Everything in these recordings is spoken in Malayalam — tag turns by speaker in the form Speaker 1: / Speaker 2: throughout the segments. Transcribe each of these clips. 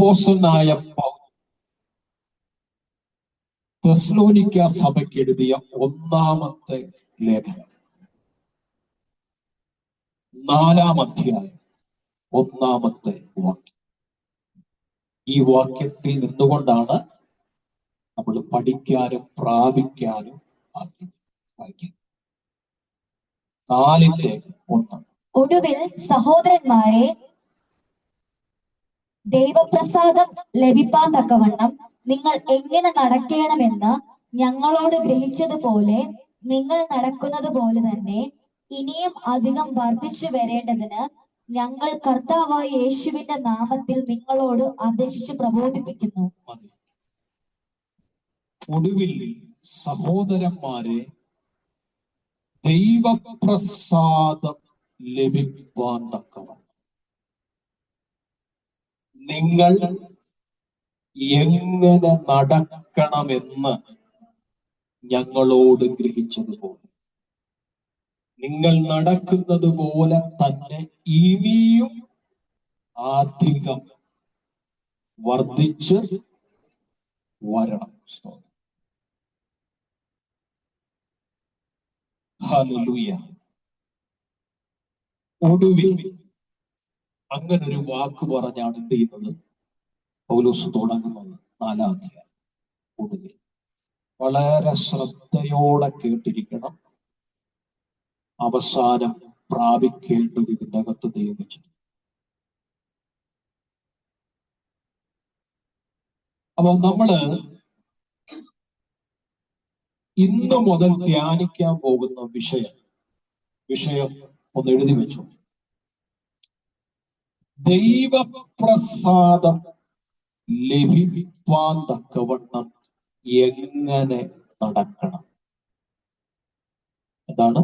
Speaker 1: അപ്പോസ്തലനായ തെസ്സലോനിക്ക സഭയ്ക്ക് എഴുതിയ ഒന്നാമത്തെ ലേഖനം 4-ാം അധ്യായം 1-ാമത്തെ വാക്യം. ഈ വാക്യത്തിൽ നിന്നുകൊണ്ടാണ് നമ്മൾ പഠിക്കാനും പ്രാപിക്കാനും വായിക്കുന്നത്. 4:1.
Speaker 2: ഒടുവിൽ സഹോദരന്മാരെ, ദൈവപ്രസാദം ലഭിപ്പാൻ തക്കവണ്ണം നിങ്ങൾ എങ്ങനെ നടക്കണമെന്ന് ഞങ്ങളോട് ഗ്രഹിച്ചതുപോലെ നിങ്ങൾ നടക്കുന്നത് പോലെ തന്നെ ഇനിയും അധികം വർദ്ധിച്ചു വരേണ്ടതിന് ഞങ്ങൾ കർത്താവായ യേശുവിന്റെ നാമത്തിൽ നിങ്ങളോട് അപേക്ഷിച്ച് പ്രബോധിപ്പിക്കുന്നു.
Speaker 1: ഒടുവിൽ സഹോദരന്മാരെ, ദൈവപ്രസാദം ലഭിപ്പാൻ തക്കവണ്ണം നിങ്ങൾ എങ്ങനെ നടക്കണമെന്ന് ഞങ്ങളോട് ഗ്രഹിച്ചതുപോലെ നിങ്ങൾ നടക്കുന്നത് പോലെ തന്നെ ഇനിയും അധികം വർദ്ധിച്ച് വരണം. ഹല്ലേലൂയ. ഒടുവിൽ അങ്ങനൊരു വാക്ക് പറഞ്ഞാണ് എന്ത് ചെയ്യുന്നത്? പൗലോസ് തുടങ്ങുന്നത് 4-ാം അധ്യായം. ഒടുവിൽ വളരെ ശ്രദ്ധയോടെ കേട്ടിരിക്കണം. അവസാനം പ്രാപിക്കേണ്ടത് ഇതിൻ്റെ അകത്ത് ദൈവം വെച്ചിട്ടുണ്ട്. അപ്പൊ നമ്മള് ഇന്ന് മുതൽ ധ്യാനിക്കാൻ പോകുന്ന വിഷയം ഒന്ന് എഴുതി വെച്ചു. ദൈവപ്രസാദം ലഭിപ്പാൻ തക്കവണ്ണം എങ്ങനെ നടക്കണം. എന്താണ്?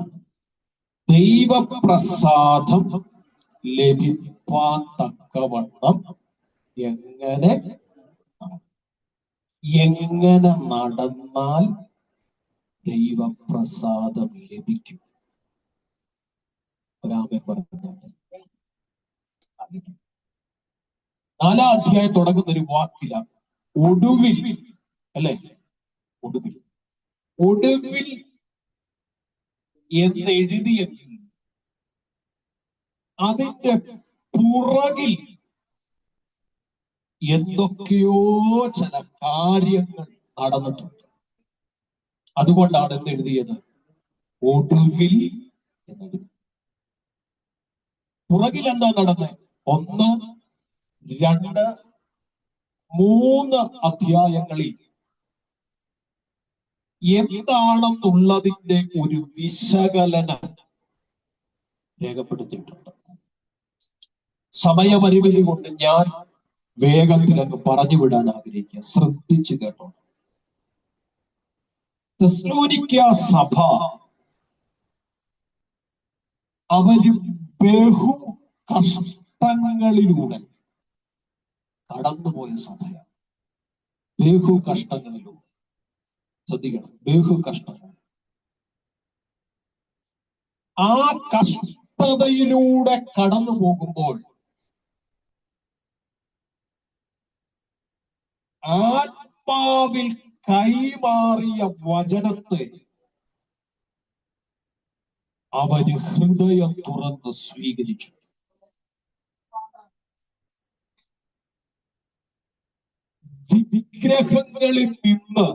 Speaker 1: ദൈവപ്രസാദം ലഭിപ്പാൻ തക്കവണ്ണം എങ്ങനെ നടന്നാൽ ദൈവപ്രസാദം ലഭിക്കും. ഒരാമേൻ പറഞ്ഞു. 4-ാം അധ്യായം തുടങ്ങുന്ന ഒരു വാക്കിലാണ് ഒടുവിൽ, അല്ലെ? ഒടുവിൽ എന്ന് എഴുതിയെങ്കിൽ അതിന്റെ പുറകിൽ എന്തൊക്കെയോ ചില കാര്യങ്ങൾ നടന്നിട്ടുണ്ട്. അതുകൊണ്ടാണ് എന്തെഴുതിയത്? ഒടുവിൽ എന്നെഴുതി. പുറകിൽ എന്താ നടന്നത്? 1, 2, 3 അധ്യായങ്ങളിൽ എന്താണെന്നുള്ളതിന്റെ ഒരു വിശകലനം രേഖപ്പെടുത്തിയിട്ടുണ്ട്. സമയപരിമിതി കൊണ്ട് ഞാൻ വേഗത്തിലൊക്കെ പറഞ്ഞു വിടാൻ ആഗ്രഹിക്കുക. ശ്രദ്ധിച്ചു കേട്ടോ. തെസ്സലോനിക്ക സഭ അവര് ബഹു കഷ്ടങ്ങളിലൂടെ കടന്നുപോയ സഭയാണ്. ബഹു കഷ്ടങ്ങളിലൂടെ. ശ്രദ്ധിക്കണം, ബഹു കഷ്ടങ്ങൾ. ആ കഷ്ടതയിലൂടെ കടന്നു പോകുമ്പോൾ ആത്മാവിൽ കൈമാറിയ വചനത്തെ അവര് ഹൃദയം തുറന്ന് സ്വീകരിച്ചു. വിഗ്രഹങ്ങളിൽ നിന്ന്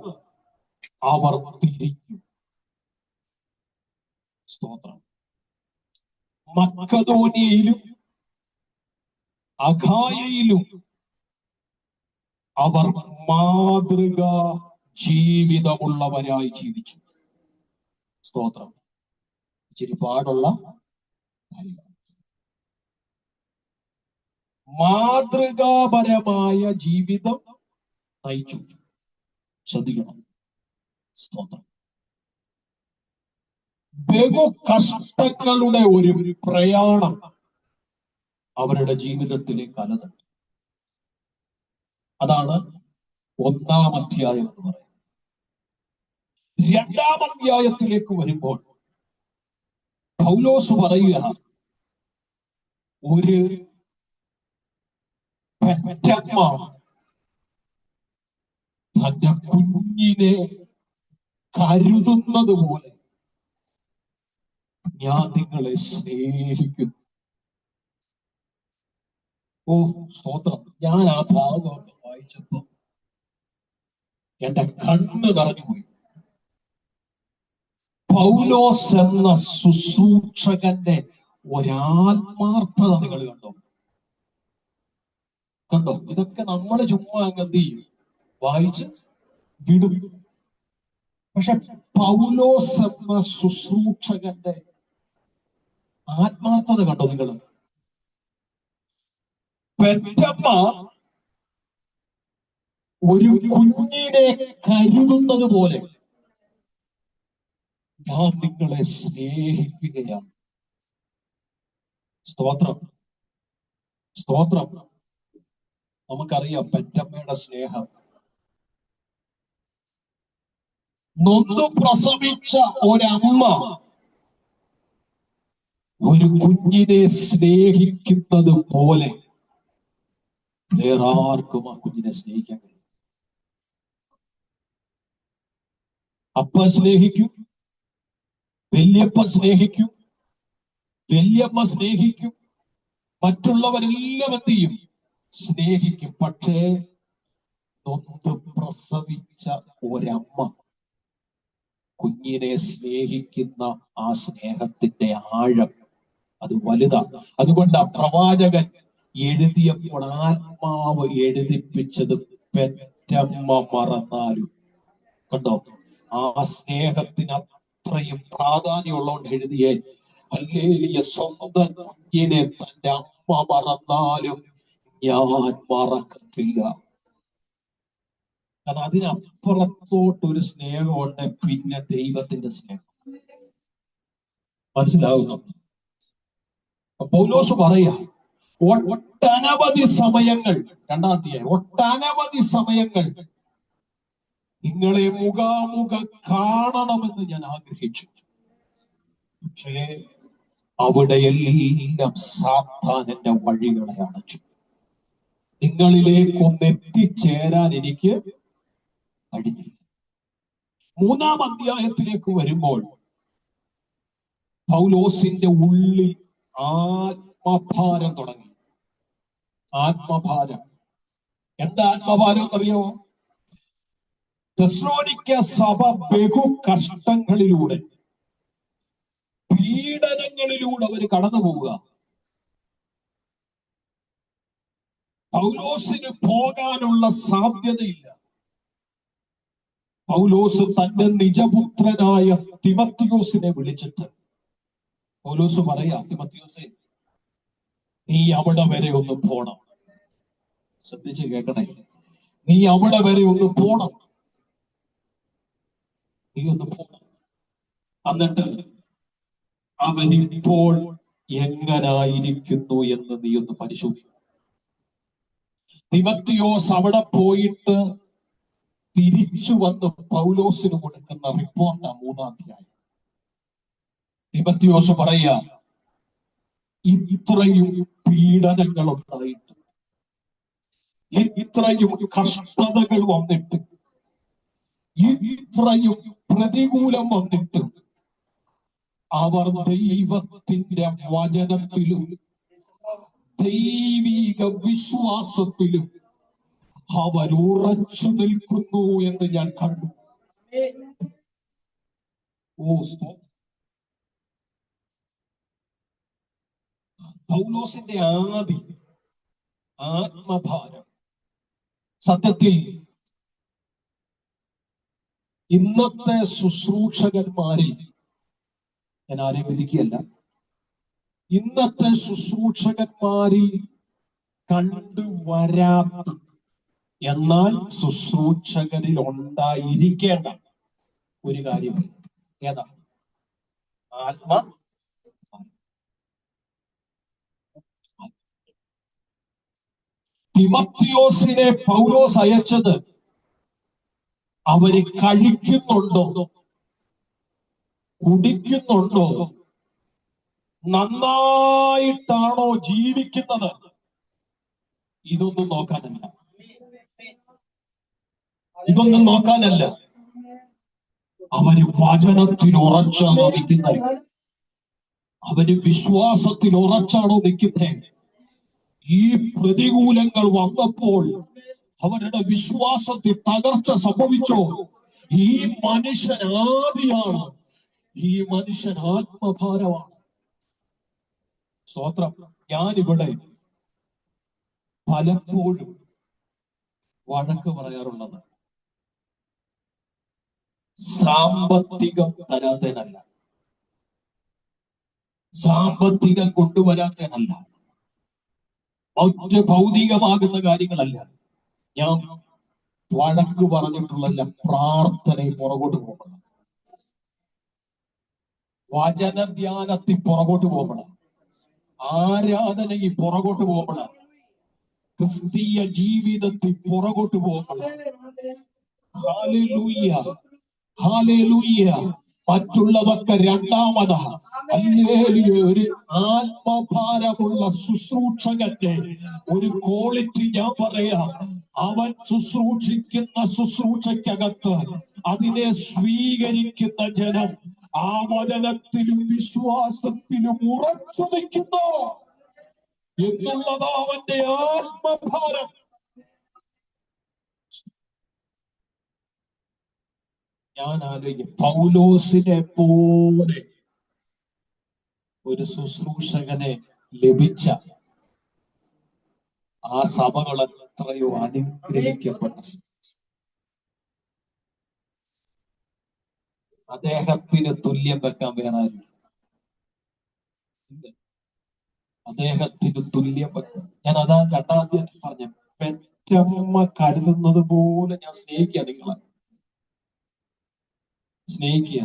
Speaker 1: അവർ തിരിഞ്ഞു. സ്തോത്രം. മക്കദോനിയയിലും അഖായയിലും അവർ മാതൃകാ ജീവിതമുള്ളവരായി ജീവിച്ചു. സ്തോത്രം. ഇച്ചിരി പാടുള്ള കാര്യം. മാതൃകാപരമായ ജീവിതം നയിച്ചു. ശ്രദ്ധിക്കണം. സ്തോത്രം. ബഹു കഷ്ടങ്ങളുടെ ഒരു പ്രയാണം അവരുടെ ജീവിതത്തിലേക്ക് അലതട്ടി. അതാണ് 1-ാം അധ്യായം എന്ന് പറയുന്നത്. 2-ാം അധ്യായത്തിലേക്ക് വരുമ്പോൾ പൗലോസ് പറയുക, ഒരു പെറ്റമ്മ തന്റെ കുഞ്ഞിനെ കരുതുന്നത് പോലെ ഞാൻ നിങ്ങളെ സ്നേഹിക്കുന്നു. ഓ സ്തോത്രം! ഞാൻ ആ ഭാഗം വായിച്ചപ്പോ എന്റെ കണ്ണ് നിറഞ്ഞുപോയി. പൗലോസ് എന്ന ശുശ്രൂഷകന്റെ ഒരാത്മാർത്ഥത നിങ്ങൾ കണ്ടോ? ഇതൊക്കെ നമ്മൾ ചുമ്മാ എന്ത് ചെയ്യും, വായിച്ച് വിടും. പക്ഷെ പൗലോസ് എന്ന ശുശ്രൂഷകന്റെ ആത്മാർത്ഥത കണ്ടോ നിങ്ങൾ? പെറ്റമ്മ ഒരു കുഞ്ഞിനെ കരുതുന്നത് പോലെ ഞാൻ നിങ്ങളെ സ്നേഹിക്കുകയാണ്. സ്തോത്രം, സ്തോത്രം! നമുക്കറിയാം പെറ്റമ്മയുടെ സ്നേഹം. നൊന്തു പ്രസവിച്ച ഒരമ്മ ഒരു കുഞ്ഞിനെ സ്നേഹിക്കുന്നത് പോലെ വേറെ ആർക്കും ആ കുഞ്ഞിനെ സ്നേഹിക്കാൻ കഴിയും. അപ്പ സ്നേഹിക്കും, വല്യപ്പ സ്നേഹിക്കും, വല്യമ്മ സ്നേഹിക്കും, മറ്റുള്ളവരെല്ലാം എന്ത് ചെയ്യും, സ്നേഹിക്കും. പക്ഷേ നൊന്ത് പ്രസവിച്ച ഒരമ്മ കുഞ്ഞിനെ സ്നേഹിക്കുന്ന ആ സ്നേഹത്തിന്റെ ആഴം അത് വലുതാണ്. അതുകൊണ്ട് ആ പ്രവാചകൻ എഴുതിയപ്പോൾ ആത്മാവ് എഴുതിപ്പിച്ചത് പെറ്റമ്മ മറന്നാലും. കണ്ടോ? ആ സ്നേഹത്തിന് അത്രയും പ്രാധാന്യമുള്ളതുകൊണ്ട് എഴുതിയേ, ഹല്ലേലൂയ, സ്വന്തം കുഞ്ഞിനെ തന്റെ അമ്മ മറന്നാലും ഞാൻ മറക്കത്തില്ല. കാരണം അതിനപ്പുറത്തോട്ടൊരു സ്നേഹമുണ്ട്. പിന്നെ ദൈവത്തിന്റെ സ്നേഹം. മനസ്സിലാവുന്നു? പൗലോസ് പറയാ, ഒട്ടനവധി സമയങ്ങൾ, 2-ാം അധ്യായം, ഒട്ടനവധി സമയങ്ങൾ നിങ്ങളെ മുഖാമുഖം കാണണമെന്ന് ഞാൻ ആഗ്രഹിച്ചു. പക്ഷേ അവിടെയെല്ലാം സാത്താൻ എന്റെ വഴികളെ അടച്ചു. നിങ്ങളിലേക്കൊന്ന് എത്തിച്ചേരാൻ എനിക്ക് കഴിഞ്ഞില്ല. 3-ാം അധ്യായത്തിലേക്ക് വരുമ്പോൾ പൗലോസിന്റെ ഉള്ളിൽ ആത്മഭാരം തുടങ്ങി. ആത്മഭാരം. എന്താ ആത്മഭാരം എന്നറിയാമോ? തെസ്സലോനിക്ക സഭ ബഹു കഷ്ടങ്ങളിലൂടെ, പീഡനങ്ങളിലൂടെ അവർ കടന്നു പോവുക. പൗലോസിന് പോകാനുള്ള സാധ്യതയില്ല. പൗലോസ് തന്റെ നിജപുത്രനായ തിമത്തിയോസിനെ വിളിച്ചിട്ട് പൗലോസ് പറയാ, തിമത്തിയോസേ, നീ അവിടെ വരെ ഒന്ന് പോണം. ശ്രദ്ധിച്ച് കേൾക്കണേ, നീ അവിടെ വരെ ഒന്ന് പോണം. നീ ഒന്ന് പോണം. എന്നിട്ട് അവരിപ്പോൾ എങ്ങനായിരിക്കുന്നു എന്ന് നീ ഒന്ന് പരിശോധിക്കും. തിമത്തിയോസ് അവിടെ പോയിട്ട് തിരിച്ചു വന്ന് പൗലോസിന് കൊടുക്കുന്ന റിപ്പോർട്ടാ 3-ാം അധ്യായം. തിമത്തിയോസ് പറയാ, ഇത്രയും പീഡനങ്ങൾ ഉണ്ടായിട്ട്, ഇത്രയും കഷ്ടതകൾ വന്നിട്ട്, ഇത്രയും പ്രതികൂലം വന്നിട്ട് അവർ ദൈവത്തിന്റെ വചനത്തിലും ദൈവിക വിശ്വാസത്തിലും അവർ ഉറച്ചു നിൽക്കുന്നു എന്ന് ഞാൻ കണ്ടു. പൗലോസിന്റെ ആദി ആത്മഭാരം. സത്യത്തിൽ ഇന്നത്തെ ശുശ്രൂഷകന്മാരിൽ, ഞാൻ ആരെയും വിധിക്കുകയല്ല, ഇന്നത്തെ ശുശ്രൂഷകന്മാരിൽ കണ്ടുവരാത്ത എന്നാൽ ശുശ്രൂഷകരിൽ ഉണ്ടായിരിക്കേണ്ട ഒരു കാര്യം ഏതാ? ആത്മ. തിമത്തിയോസിനെ പൗലോസ് അയച്ചത് അവര് കഴിക്കുന്നുണ്ടോ, കുടിക്കുന്നുണ്ടോ, നന്നായിട്ടാണോ ജീവിക്കുന്നത്, ഇതൊന്നും നോക്കാനല്ല. ഇതൊന്നും നോക്കാനല്ല. അവര് വചനത്തിൽ ഉറച്ചാണോ നിൽക്കുന്നത്? അവര് വിശ്വാസത്തിൽ ഉറച്ചാണോ നിൽക്കുന്നത്? ഈ പ്രതികൂലങ്ങൾ വന്നപ്പോൾ അവരുടെ വിശ്വാസത്തിൽ തകർച്ച സംഭവിച്ചോ? ഈ മനുഷ്യൻ ആദിയാണ്, ഈ മനുഷ്യൻ ആത്മഭാരമാണ്. സ്തോത്രം. ഞാനിവിടെ പലപ്പോഴും വഴക്ക് പറയാറുള്ളത് സാമ്പത്തികം തരാത്തതിനല്ല, സാമ്പത്തികം കൊണ്ടുവരാത്തതിനല്ല, മറ്റ് ഭൗതികമാകുന്ന കാര്യങ്ങളല്ല. ഞാൻ വഴക്ക് പറഞ്ഞിട്ടുള്ള പ്രാർത്ഥനയിൽ പുറകോട്ട് പോകണം, വചനധ്യാനത്തിൽ പുറകോട്ട് പോകണം, ആരാധനയിൽ പുറകോട്ട് പോകണം, ക്രിസ്തീയ ജീവിതത്തിൽ പുറകോട്ട് പോകണം. ഹല്ലേലൂയ, ഹല്ലേലൂയ. മറ്റുള്ളതൊക്കെ രണ്ടാമതാ. ഹല്ലേലൂയ. ഒരു ആത്മഭാരമുള്ള ശുശ്രൂഷകന്റെ ഒരു ക്വാളിറ്റി ഞാൻ പറയാം. അവൻ ശുശ്രൂഷിക്കുന്ന ശുശ്രൂഷയ്ക്കകത്ത് അതിനെ സ്വീകരിക്കുന്ന ജനം ആ വചനത്തിലും വിശ്വാസത്തിലും ഉറച്ചു നിൽക്കുന്നു എന്നുള്ളതാ അവന്റെ ആത്മഭാരം. ഞാൻ ആലോചിക്കും, പൗലോസിനെ പോലെ ഒരു ശുശ്രൂഷകനെ ലഭിച്ച ആ സഭകൾ എത്രയോ അനുഗ്രഹിക്കപ്പെട്ട. അദ്ദേഹത്തിന് തുല്യം വെക്കാൻ വേറെ ആരും, അദ്ദേഹത്തിന് തുല്യം വെക്കാൻ. ഞാൻ അതാ രണ്ടാമത്തെ പറഞ്ഞ, പെറ്റമ്മ കരുതുന്നത് പോലെ ഞാൻ സ്നേഹിക്കുക, നിങ്ങളെ സ്നേഹിക്കുക.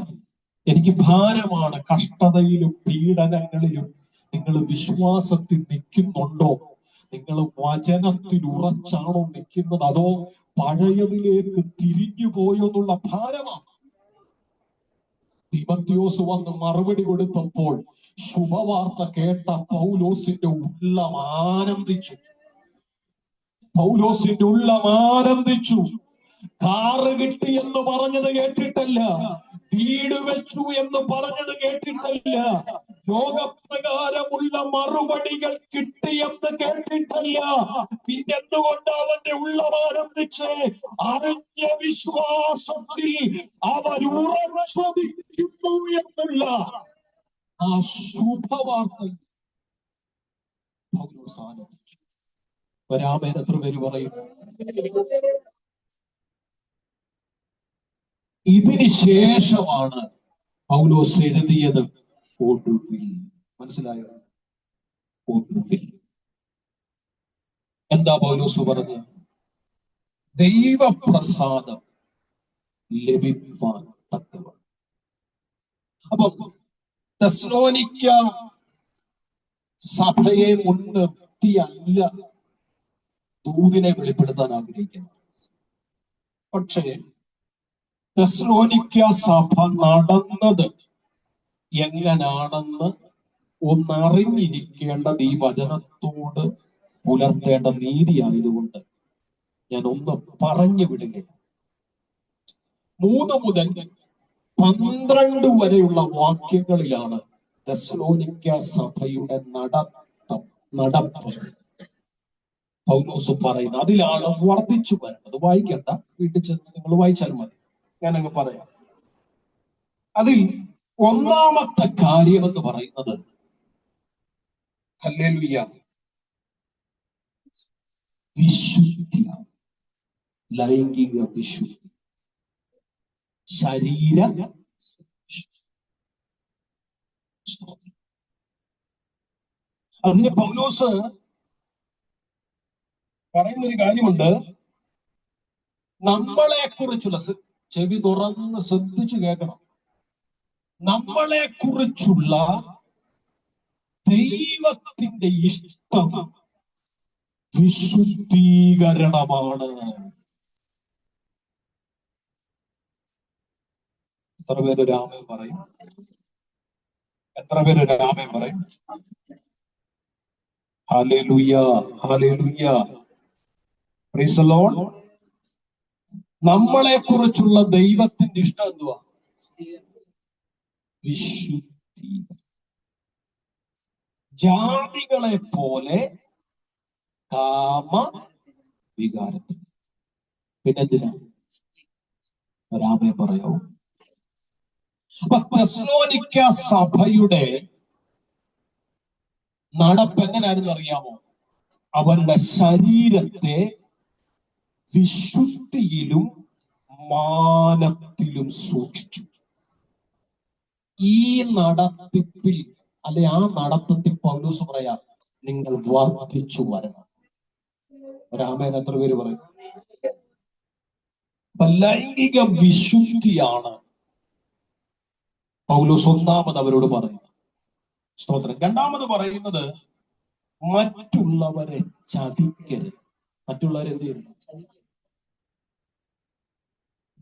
Speaker 1: എനിക്ക് ഭാരമാണ് കഷ്ടതയിലും പീഡനങ്ങളിലും നിങ്ങൾ വിശ്വാസത്തിൽ നിൽക്കുന്നുണ്ടോ? നിങ്ങൾ വചനത്തിൽ ഉറച്ചാണോ നിൽക്കുന്നത്? അതോ പഴയതിലേക്ക് തിരിഞ്ഞു പോയോ എന്നുള്ള ഭാരമാണ്. തിമോഥെയോസ് വന്ന് മറുപടി കൊടുത്തപ്പോൾ ശുഭവാർത്ത കേട്ട പൗലോസിന്റെ ഉള്ളം ആനന്ദിച്ചു. പൗലോസിന്റെ ഉള്ളം ആനന്ദിച്ചു. കാറ് കിട്ടി എന്ന് പറഞ്ഞത് കേട്ടിട്ടല്ല, വീട് വെച്ചു എന്ന് പറഞ്ഞത് കേട്ടിട്ടല്ല, ലോകപ്രകാരമുള്ള മറുപടികൾ കിട്ടിയെന്ന് കേട്ടിട്ടല്ല. പിന്നെന്തുകൊണ്ട് അവന്റെ ഉള്ളം ആനന്ദിച്ച്? അറിഞ്ഞ വിശ്വാസത്തിൽ അവർ ഉറച്ചു നിൽക്കുന്നു എന്നുള്ള ആ ശുഭവാർത്ത പൗലോസ് ആനന്ദിച്ചു. ഒരാമേൻ എത്ര പേര് പറയും? ഇതിന് ശേഷമാണ് പൗലോസ് എഴുതിയത് ഒടുവിൽ. മനസ്സിലായോ? ഒടുവിൽ എന്താ പൗലോസ് പറഞ്ഞത്? ദൈവപ്രസാദം ലഭിപ്പാൻ തക്കവണ്ണം. അപ്പം തെസ്സലോനിക്ക സഭയെ മുൻനിർത്തിയല്ല ദൂതിനെ വെളിപ്പെടുത്താൻ ആഗ്രഹിക്കുന്നത്. പക്ഷേ തെസ്സലോനിക്ക സഭ നടന്നത് എങ്ങനാണെന്ന് ഒന്നറിഞ്ഞിരിക്കേണ്ടത് ഈ വചനത്തോട് പുലർത്തേണ്ട നീതി ആയതുകൊണ്ട് ഞാൻ ഒന്ന് പറഞ്ഞു വിടുകയാണ്. 3 മുതൽ 12 വരെയുള്ള വാക്യങ്ങളിലാണ് തെസ്സലോനിക്ക സഭയുടെ നടപ്പ് പൗലോസ് പറയുന്നത്. അതിലാണ് വർദ്ധിച്ചു വരുന്നത്. വായിക്കണ്ട, വീട്ടിൽ ചെന്ന് നിങ്ങൾ വായിച്ചാൽ മതി. ഞാൻ അങ്ങ് പറയാം. അതിൽ ഒന്നാമത്തെ കാര്യം എന്ന് പറയുന്നത് ഹല്ലേലൂയ, വിശുദ്ധി, ലൈംഗിക വിശുദ്ധി, ശരീര. അതിന് പൗലോസ് പറയുന്നൊരു കാര്യമുണ്ട്. നമ്മളെ കുറിച്ചുള്ള, ചെവി തുറന്ന് ശ്രദ്ധിച്ചു കേൾക്കണം, നമ്മളെ കുറിച്ചുള്ള ദൈവത്തിന്റെ ഇഷ്ടം വിശുദ്ധീകരണമാണ്. എത്ര പേര് രാമൻ പറയും? എത്ര പേര് രാമൻ പറയും? Hallelujah, hallelujah, praise the Lord. നമ്മളെ കുറിച്ചുള്ള ദൈവത്തിന്റെ ഇഷ്ടം എന്തുവാ? വിശുദ്ധി. ജാതികളെ പോലെ കാമ വികാരത്തിൽ. പിന്നെന്തിനാ? ഒരാമയെ പറയാവൂ. അപ്പൊ തെസ്സലോനിക്ക സഭയുടെ നടപ്പ് എങ്ങനെയാണെന്ന് അറിയാമോ? അവരുടെ ശരീരത്തെ വിശുദ്ധിയിലും മാനത്തിലും സൂക്ഷിച്ചു. ഈ നടത്തിപ്പിൽ ആ നടത്തത്തിൽ പൗലോസ് പറയാ, നിങ്ങൾ വർദ്ധിച്ചു വരണം. ഒരാമേൻ എത്ര പേര് പറയും? ലൈംഗിക വിശുദ്ധിയാണ് പൗലോസ് ഒന്നാമത് അവരോട് പറയുന്നത്. സ്തോത്രം. രണ്ടാമത് പറയുന്നത് മറ്റുള്ളവരെ ചതിക്കരുത്. മറ്റുള്ളവരെ എന്ത് ചെയ്യരുത്?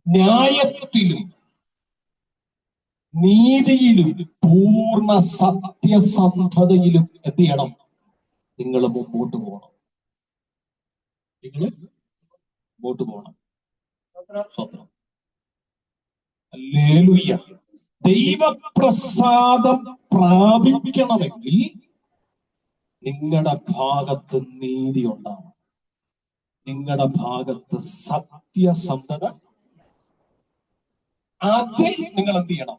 Speaker 1: ന്യായത്തിലും നീതിയിലും പൂർണ്ണ സത്യസന്ധതയിലും എന്ത് ചെയ്യണം? നിങ്ങൾ മുമ്പോട്ട് പോകണം. നിങ്ങൾ മുമ്പോട്ട് പോകണം. സ്വന്തം ഹല്ലേലൂയ. ദൈവപ്രസാദം പ്രാപിക്കണമെങ്കിൽ നിങ്ങളുടെ ഭാഗത്ത് നീതി ഉണ്ടാവണം. നിങ്ങളുടെ ഭാഗത്ത് സത്യസന്ധത. അതിൽ നിങ്ങൾ എന്ത് ചെയ്യണം?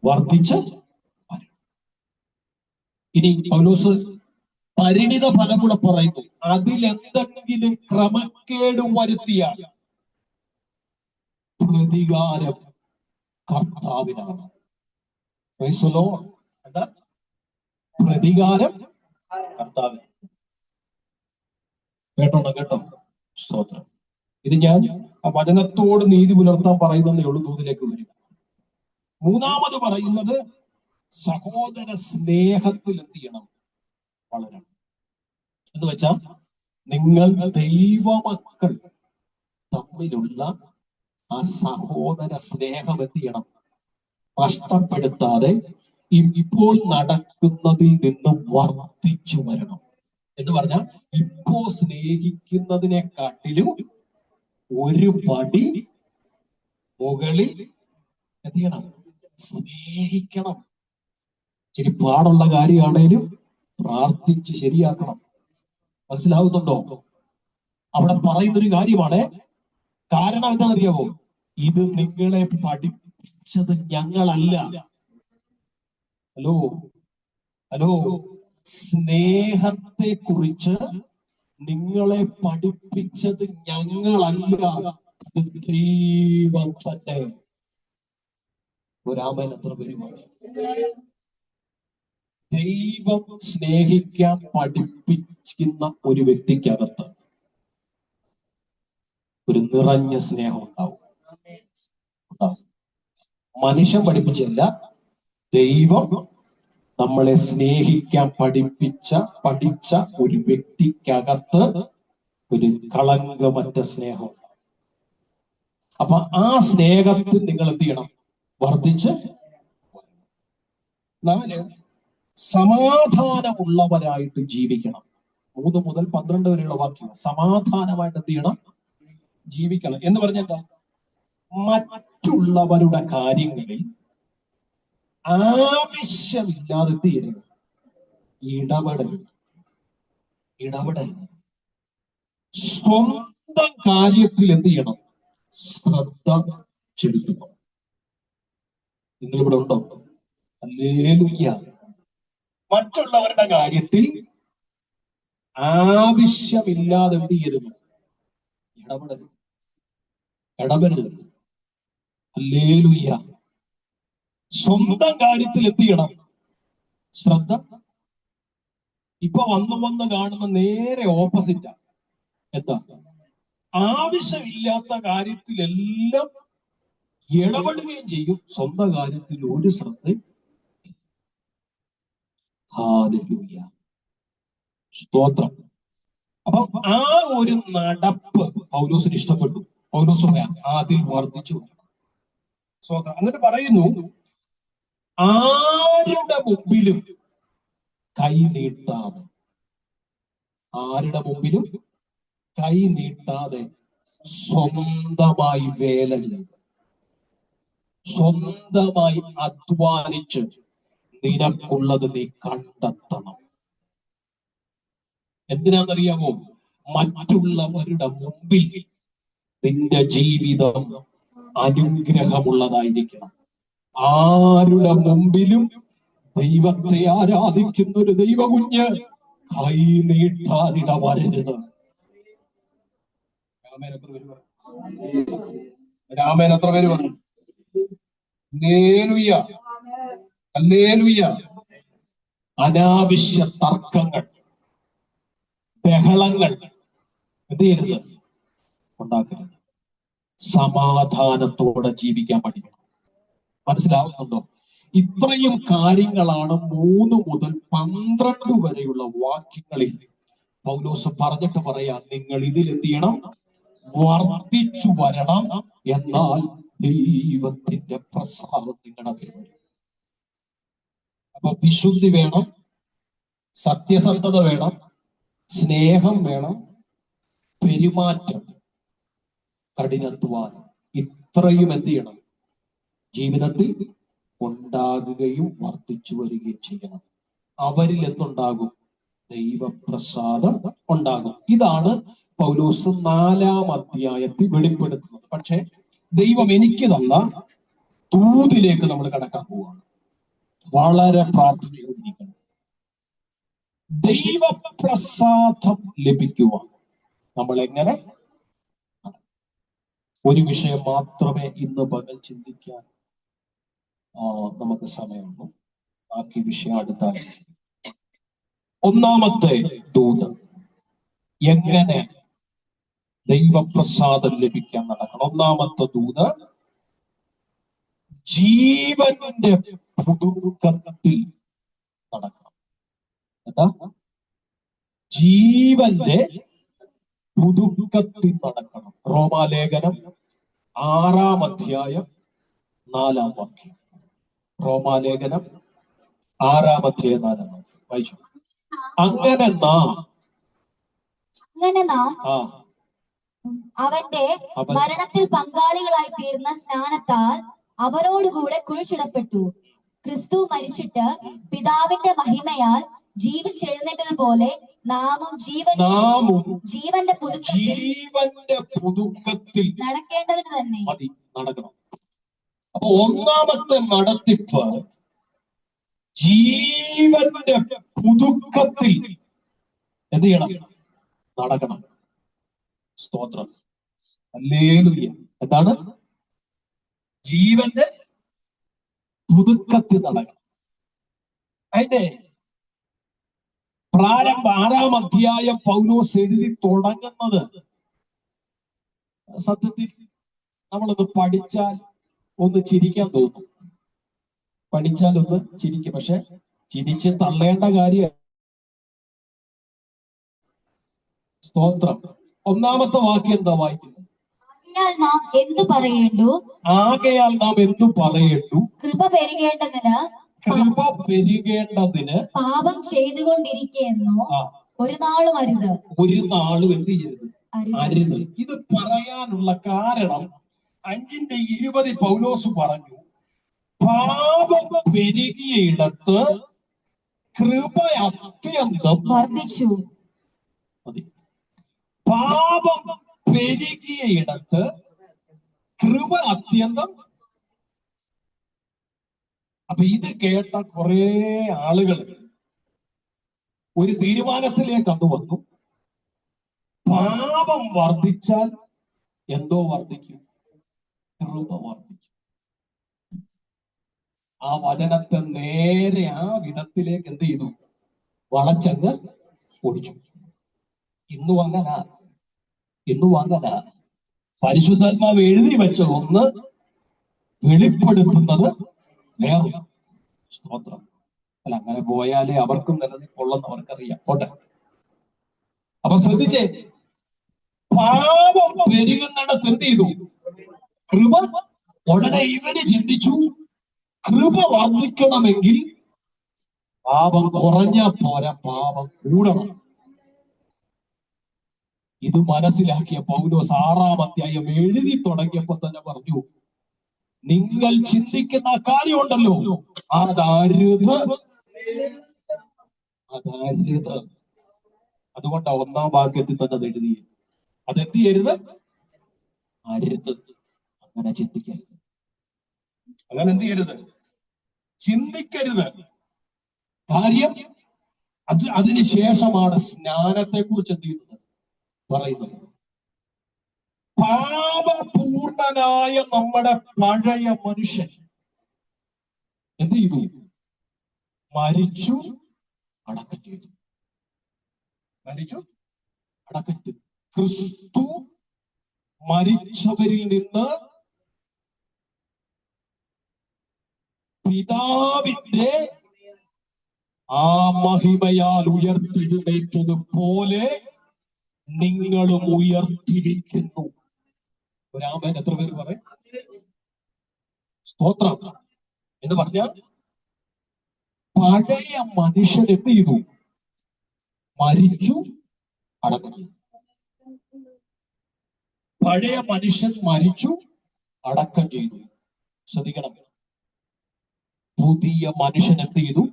Speaker 1: വർദ്ധിച്ച് വരണം. ഇനി പൗലോസ് പരിണിത ഫലം കൂടെ പറയുന്നു. അതിലെന്തെങ്കിലും ക്രമക്കേട് വരുത്തിയാൽ പ്രതികാരം കർത്താവിനാണ്. എന്താ? പ്രതികാരം കർത്താവിന്. കേട്ടോ? സ്തോത്രം. ഇത് ഞാൻ ആ വചനത്തോട് നീതി പുലർത്താൻ പറയുന്നതേ ഉള്ളൂ. ദൂതിലേക്ക് വരിക. മൂന്നാമത് പറയുന്നത് സഹോദര സ്നേഹത്തിൽ എന്ത് ചെയ്യണം? വളരണം. എന്ന് വെച്ചാൽ നിങ്ങൾ ദൈവമക്കൾ തമ്മിലുള്ള ആ സഹോദര സ്നേഹം എന്ത് ചെയ്യണം? നഷ്ടപ്പെടുത്താതെ ഇപ്പോൾ നടക്കുന്നതിൽ നിന്ന് വർദ്ധിച്ചു വരണം. എന്ന് പറഞ്ഞാൽ ഇപ്പോ സ്നേഹിക്കുന്നതിനെക്കാട്ടിലും ഒരു പടി മുകളിൽ എന്ത് ചെയ്യണം? സ്നേഹിക്കണം. ഇച്ചിരി പാടുള്ള കാര്യമാണേലും പ്രാർത്ഥിച്ച് ശരിയാക്കണം. മനസ്സിലാവുന്നുണ്ടോ? അവിടെ പറയുന്നൊരു കാര്യമാണ്. കാരണം എന്താണെന്നറിയാമോ? ഇത് നിങ്ങളെ പഠിപ്പിച്ചത് ഞങ്ങളല്ല. ഹലോ സ്നേഹത്തെ കുറിച്ച് നിങ്ങളെ പഠിപ്പിച്ചത് ഞങ്ങളല്ല, ദൈവം തന്നെ. ഒരാമൻ എത്ര പേര്? ദൈവം സ്നേഹിക്കാൻ പഠിപ്പിക്കുന്ന ഒരു വ്യക്തിക്കകത്ത് ഒരു നിറഞ്ഞ സ്നേഹം ഉണ്ടാവും. മനുഷ്യൻ പഠിപ്പിച്ചല്ല, ദൈവം നമ്മളെ സ്നേഹിക്കാൻ പഠിച്ച ഒരു വ്യക്തിക്കകത്ത് ഒരു കളങ്കമറ്റ സ്നേഹം. അപ്പൊ ആ സ്നേഹത്തിൽ നിങ്ങൾ എന്ത് ചെയ്യണം? വർദ്ധിച്ച്. 4, സമാധാനമുള്ളവരായിട്ട് ജീവിക്കണം. 3 മുതൽ 12 വരെയുള്ള വാക്യം. സമാധാനമായിട്ട് എന്ത് ചെയ്യണം? ജീവിക്കണം. എന്ന് പറഞ്ഞെന്താ? മറ്റുള്ളവരുടെ കാര്യങ്ങളിൽ ആവശ്യമില്ലാതെ എന്ത് ചെയ്യരുത്? ഇടപെടരുത്. സ്വന്തം കാര്യത്തിൽ എന്ത് ചെയ്യണം? ശ്രദ്ധ ചെലുത്തണം. നിങ്ങളിവിടെ ഉണ്ടോ? ഹല്ലേലൂയ. മറ്റുള്ളവരുടെ കാര്യത്തിൽ ആവശ്യമില്ലാതെ എന്ത് ചെയ്യരുത്? ഇടപെടരുത്. ഹല്ലേലൂയ. സ്വന്തം കാര്യത്തിൽ എന്ത് ചെയ്യണം? ശ്രദ്ധ. ഇപ്പൊ വന്ന് കാണുന്ന നേരെ ഓപ്പോസിറ്റാ. എന്താ? ആവശ്യമില്ലാത്ത കാര്യത്തിലെല്ലാം ഇടപെടുകയും ചെയ്യും, സ്വന്തം കാര്യത്തിൽ ഒരു ശ്രദ്ധ. ഹല്ലേലൂയ. സ്തോത്രം. അപ്പൊ ആ ഒരു നടപ്പ് പൗലോസിന് ഇഷ്ടപ്പെട്ടു. പൗലോസ് പറയാം, അതിൽ വർദ്ധിച്ചു. സ്തോത്രം. എന്നിട്ട് പറയുന്നു, ആരുടെ മുമ്പിലും കൈ നീട്ടാതെ. ആരുടെ മുമ്പിലും കൈ നീട്ടാതെ സ്വന്തമായി വേല ചെയ്ത്, സ്വന്തമായി അധ്വാനിച്ച് നിനക്കുള്ളത് നീ കണ്ടെത്തണം. എന്തിനാണെന്നറിയാമോ? മറ്റുള്ളവരുടെ മുമ്പിൽ നിന്റെ ജീവിതം അനുഗ്രഹമുള്ളതായിരിക്കണം. ആരുടെ മുമ്പിലും ദൈവത്തെ ആരാധിക്കുന്ന ഒരു ദൈവകുഞ്ഞ് കൈ നീട്ടാനിട വരരുത്. രാമേൻ എത്ര പേര് പറഞ്ഞു? Hallelujah, hallelujah. അനാവശ്യ തർക്കങ്ങൾ, ബഹളങ്ങൾ എന്ത് ചെയ്യരുത്? ഉണ്ടാക്കരുത്. സമാധാനത്തോടെ ജീവിക്കാൻ പഠിക്കണം. മനസ്സിലാവുന്നുണ്ടോ? ഇത്രയും കാര്യങ്ങളാണ് 3 മുതൽ 12 വരെയുള്ള വാക്യങ്ങളിൽ പൗലോസ് പറഞ്ഞിട്ട് പറയാം, നിങ്ങൾ ഇതിൽ എന്ത് ചെയ്യണം? വർദ്ധിച്ചു വരണം, എന്നാൽ ദൈവത്തിന്റെ പ്രസാദം നിങ്ങളുടെ പേര്. അപ്പൊ വിശുദ്ധി വേണം, സത്യസന്ധത വേണം, സ്നേഹം വേണം, പെരുമാറ്റം, കഠിനാധ്വാനം, ഇത്രയും എന്ത് ചെയ്യണം? ജീവിതത്തിൽ ഉണ്ടാകുകയും വർദ്ധിച്ചു വരികയും ചെയ്യണം. അവരിൽ എന്തുണ്ടാകും? ദൈവപ്രസാദം ഉണ്ടാകും. ഇതാണ് പൗലോസ് 4-ാം അധ്യായത്തിൽ വെളിപ്പെടുത്തുന്നത്. പക്ഷെ ദൈവം എനിക്ക് തന്ന ദൂതിലേക്ക് നമ്മൾ കടക്കാൻ പോവുകയാണ്. വളരെ പ്രാർത്ഥനയോടിരിക്കണം. ദൈവപ്രസാദം ലഭിക്കുവാൻ നമ്മൾ എങ്ങനെ? ഒരു വിഷയം മാത്രമേ ഇന്ന് പകൽ ചിന്തിക്കാൻ നമുക്ക് സമയമുള്ളൂ. ബാക്കി വിഷയം അടുത്ത ആഴ്ച. 1-ാമത്തെ ദൂത്, എങ്ങനെ ദൈവപ്രസാദം ലഭിക്കാൻ നടക്കണം. 1-ാമത്തെ ദൂത്, ജീവന്റെ പുതുക്കത്തിൽ നടക്കണം. എന്താ? ജീവന്റെ പുതുക്കത്തിൽ നടക്കണം. റോമാലേഖനം 6-ാം അധ്യായം 4-ാം വാക്യം. റോമാലേഖനം 6-ാം അധ്യായം 4-ാം വാക്യം വായിച്ചു. അങ്ങനെ നാം
Speaker 2: അവന്റെ മരണത്തിൽ പങ്കാളികളായി തീർന്ന സ്നാനത്താൽ അവരോടുകൂടെ കുഴിച്ചിടപ്പെട്ടു. ക്രിസ്തു മരിച്ചിട്ട് പിതാവിന്റെ മഹിമയാൽ ജീവിച്ചെഴുന്നേറ്റതുപോലെ നാമും ജീവന്റെ പുതുക്കത്തിൽ നടക്കേണ്ടതിന് തന്നെ
Speaker 1: മതി നടക്കണം. അപ്പൊ 1-ാമത്തെ നടത്തിപ്പ് ജീവന്റെ പുതുക്കത്തിൽ എന്ത് ചെയ്യണം? നടക്കണം. സ്തോത്രം, ഹല്ലേലൂയ. എന്താണ്? ജീവന്റെ പുതുക്കത്തിൽ നടക്കണം. അതിന്റെ പ്രാരംഭ 6-ാം അധ്യായം പൗലോസ് എഴുതി തുടങ്ങുന്നത് സത്യത്തിൽ നമ്മളൊന്ന് പഠിച്ചാൽ ഒന്ന് ചിരിക്കാൻ തോന്നും. പഠിച്ചാൽ ഒന്ന് ചിരിക്കും. പക്ഷെ ചിരിച്ച് തള്ളേണ്ട കാര്യം. സ്തോത്രം. 1-ാമത്തെ വാക്യം എന്താ വായിക്കുന്നത്?
Speaker 2: ആകയാൽ നാം എന്തു പറയേണ്ടു? കൃപ പെരുകേണ്ടതിന് പാപം ചെയ്തുകൊണ്ടിരിക്കുന്നു ഒരു നാളും അരുത്.
Speaker 1: ഒരു നാളും എന്ത് ചെയ്യരുത്? അരുത്. ഇത് പറയാനുള്ള കാരണം 5:20 പൗലോസ് പറഞ്ഞു, പാപം പെരുകിയിടത്ത് കൃപ അത്യന്തം വർദ്ധിച്ചു. പാപം പെരുകിയിടത്ത് കൃപ അത്യന്തം. അപ്പൊ ഇത് കേട്ട കുറെ ആളുകൾ ഒരു തീരുമാനത്തിലേക്ക് അത് വന്നു, പാപം വർദ്ധിച്ചാൽ എന്തോ വർദ്ധിക്കും? കൃപ വർദ്ധിക്കും. ആ വചനത്തെ നേരെ ആ വിധത്തിലേക്ക് എന്ത് ചെയ്തു? വളച്ചങ്ങ് പൊടിച്ചു. ഇന്നും അങ്ങനെ പരിശുദ്ധാത്മാവ് എഴുതി വെച്ച ഒന്ന് വെളിപ്പെടുത്തുന്നത് വേറെ. സ്തോത്രം. അല്ല, അങ്ങനെ പോയാലേ അവർക്കും നിലനിൽപ്പുള്ളെന്ന് അവർക്കറിയാം. പോട്ടെ. അപ്പൊ ശ്രദ്ധിച്ചേ, പാപം പെരുകുന്നിടത്ത് എന്ത് ചെയ്തു? കൃപ. ഉടനെ ഇവര് ചിന്തിച്ചു, കൃപ വർദ്ധിക്കണമെങ്കിൽ പാപം കുറഞ്ഞാൽ പോരാ, പാപം കൂടണം. ഇത് മനസ്സിലാക്കിയ പൗലോസ് 6-ാം അധ്യായം എഴുതി തുടങ്ങിയപ്പോ തന്നെ പറഞ്ഞു, നിങ്ങൾ ചിന്തിക്കുന്ന കാര്യമുണ്ടല്ലോ, അതരുത്, അതരുത്. അതുകൊണ്ടാ 1-ാം വാക്യത്തിൽ തന്നെ അത് എഴുതി. അതെന്ത് ചെയ്യരുത്? അരുത്. അങ്ങനെ ചിന്തിക്കരുത്. അങ്ങനെ എന്ത് ചെയ്യരുത്? ചിന്തിക്കരുത്. കാര്യം അതിനുശേഷമാണ് സ്നാനത്തെ കുറിച്ച് എന്ത് ചെയ്യുന്നത് പറയുന്നത്. പാപപൂർണനായ നമ്മുടെ പഴയ മനുഷ്യൻ എന്ത് ചെയ്തു? മരിച്ചു, അടക്കം ചെയ്തു. മരിച്ചു, അടക്കം ചെയ്തു. ക്രിസ്തു മരിച്ചവരിൽ നിന്ന് പിതാവിന്റെ ആ മഹിമയാൽ ഉയർത്തെഴുന്നേറ്റതുപോലെ നിങ്ങളും ഉയർത്തിരിക്കുന്നു. ഒരാമേൻ എത്ര പേര് പറയും? സ്തോത്രം എന്ന് പറഞ്ഞ പഴയ മനുഷ്യൻ എന്ത് ചെയ്തു? മരിച്ചു, അടക്കം ചെയ്തു. പഴയ മനുഷ്യൻ മരിച്ചു, അടക്കം ചെയ്തു. ശ്രദ്ധിക്കണം, പുതിയ മനുഷ്യൻ എന്ത് ചെയ്തു?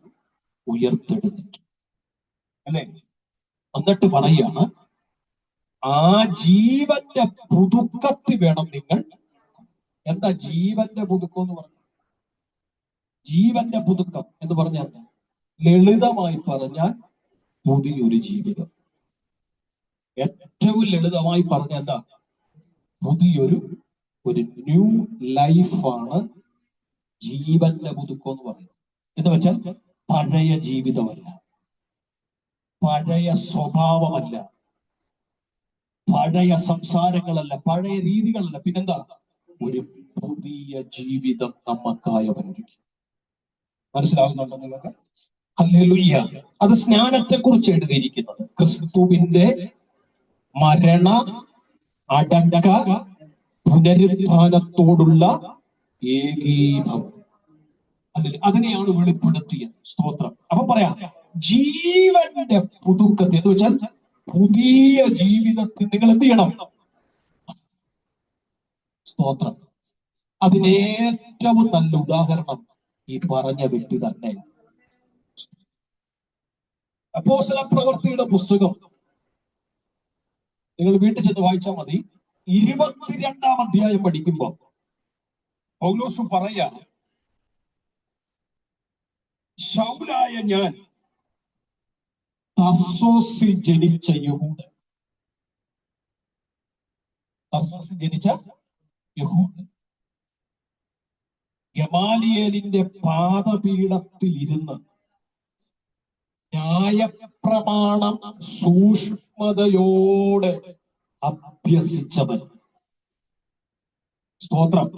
Speaker 1: ഉയർത്തെഴുന്നേറ്റു. അല്ലേ? എന്നിട്ട് പറയാണ്, ആ ജീവന്റെ പുതുക്കത്തിൽ വേണം നിങ്ങൾ. എന്താ ജീവന്റെ പുതുക്കം എന്ന് പറഞ്ഞു? ജീവന്റെ പുതുക്കം എന്ന് പറഞ്ഞാൽ ലളിതമായി പറഞ്ഞാൽ പുതിയൊരു ജീവിതം. ഏറ്റവും ലളിതമായി പറഞ്ഞ എന്താ? പുതിയൊരു ന്യൂ ലൈഫാണ് ജീവന്റെ പുതുക്കം എന്ന് പറയുന്നത്. എന്ന് വെച്ചാൽ പഴയ ജീവിതമല്ല, പഴയ സ്വഭാവമല്ല, പഴയ സംസാരങ്ങളല്ല, പഴയ രീതികളല്ല. പിന്നെന്താ? ഒരു പുതിയ ജീവിതം നമുക്കായി അവതരിക്കും. മനസ്സിലാകുന്നുണ്ടോ നിങ്ങൾക്ക്? ഹല്ലേലൂയ. അത് സ്നാനത്തെ കുറിച്ച് എഴുതിയിരിക്കുന്നത്. ക്രിസ്തുവിന്റെ മരണ, അടക്ക, പുനരുത്ഥാനത്തോടുള്ള ഏകീഭവം, അതിനെയാണ് വെളിപ്പെടുത്തിയത്. സ്തോത്രം. അപ്പൊ പറയാം, ജീവന്റെ പുതുക്കത്തെ എന്ന് വെച്ചാൽ പുതിയ ജീവിതത്തിൽ നിങ്ങൾ എന്ത് ചെയ്യണം? സ്തോത്രം. അതിനേറ്റവും നല്ല ഉദാഹരണം ഈ പറഞ്ഞ വ്യക്തി തന്നെ. അപ്പോസ്തലപ്രവൃത്തിയുടെ പുസ്തകം നിങ്ങൾ വീട്ടിൽ ചെന്ന് വായിച്ചാൽ മതി. 22-ാം അധ്യായം പഠിക്കുമ്പോ പൗലോസ് പറയാ, ശൗലായ ഞാൻ തർസോസിൽ ജനിച്ച യഹൂദൻ. തർസോസിൽ ജനിച്ച യഹൂദൻ ഗമാലിയേലിന്റെ പാദപീഠത്തിൽ ഇരുന്ന് ന്യായപ്രമാണം സൂക്ഷ്മതയോടെ അഭ്യസിച്ചവൻ. സ്തോത്രം.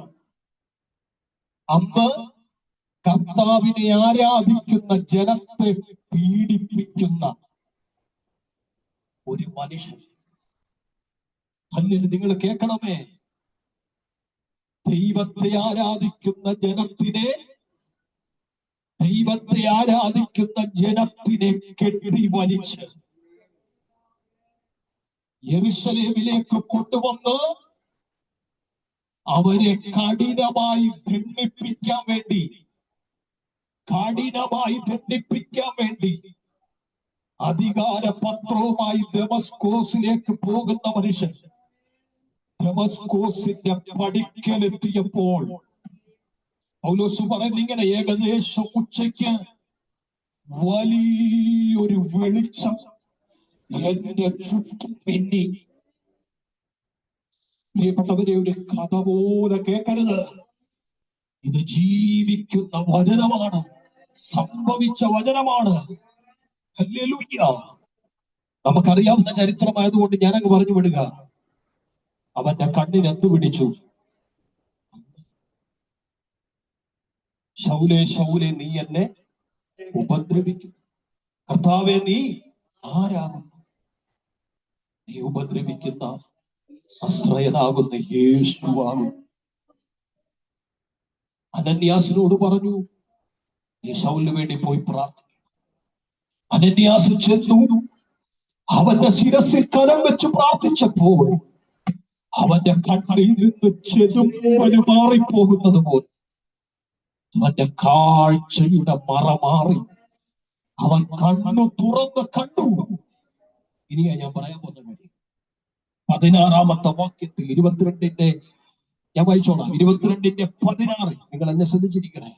Speaker 1: അന്ന് കർത്താവിനെ ആരാധിക്കുന്ന ജനത്തെ പീഡിപ്പിക്കുന്ന ഒരു മനുഷ്യൻ. അല്ലെങ്കിൽ നിങ്ങൾ കേൾക്കണമേ, ദൈവത്തെ ആരാധിക്കുന്ന ജനത്തിനെ കെട്ടി വലിച്ച് യെരൂശലേമിലേക്ക് കൊണ്ടുവന്ന് അവരെ കഠിനമായി ദണ്ഡിപ്പിക്കാൻ വേണ്ടി അധികാരപത്രവുമായി ദമസ്കോസിലേക്ക് പോകുന്ന മനുഷ്യൻ ദമസ്കോസിന്റെ പടിക്കലെത്തിയപ്പോൾ പൗലോസ് പറയുന്നത് ഇങ്ങനെ, ഏകദേശം ഉച്ചയ്ക്ക് വലിയൊരു വെളിച്ചം എന്റെ ചുറ്റും മിന്നി. പ്രിയപ്പെട്ടവരെ, ഒരു കഥ പോലെ കേൾക്കരുത്. ഇത് ജീവിക്കുന്ന വചനമാണ്, സംഭവിച്ച വചനമാണ്. ഹല്ലേലൂയ. നമുക്കറിയാവുന്ന ചരിത്രമായതുകൊണ്ട് ഞാനങ്ങ് പറഞ്ഞു വിടുക. അവന്റെ കണ്ണിന് എന്ത് പിടിച്ചു? ശൗലേ ശൗലേ, നീ എന്നെ ഉപദ്രവിക്കും. കർത്താവേ, നീ ആരാകുന്നു? നീ ഉപദ്രവിക്കുന്ന നസ്രയനാകുന്ന യേശുവാകുന്നു. അനന്യാസിനോട് പറഞ്ഞു, നീ ശൗലിന് വേണ്ടി പോയി പ്രാർത്ഥിക്കും. അനന്യാസ് ചെന്നു. അവന്റെ ശിരസിൽ കരം വെച്ച് പ്രാർത്ഥിച്ചപ്പോൾ അവന്റെ കണ്ണിൽ നിന്ന് ചെതുമ്പല് മാറിപ്പോകുന്നത് പോലെ അവന്റെ കാഴ്ചയുടെ മറ മാറി. അവൻ കണ്ണു തുറന്ന് കണ്ടു. ഇനിയാ ഞാൻ പറയാൻ പോകുന്ന കാര്യം. 16-ാമത്തെ വാക്യത്തിൽ 22-ന്റെ ഞാൻ വായിച്ചോളാം. 22-16 നിങ്ങൾ എന്നെ ശ്രദ്ധിച്ചിരിക്കണേ.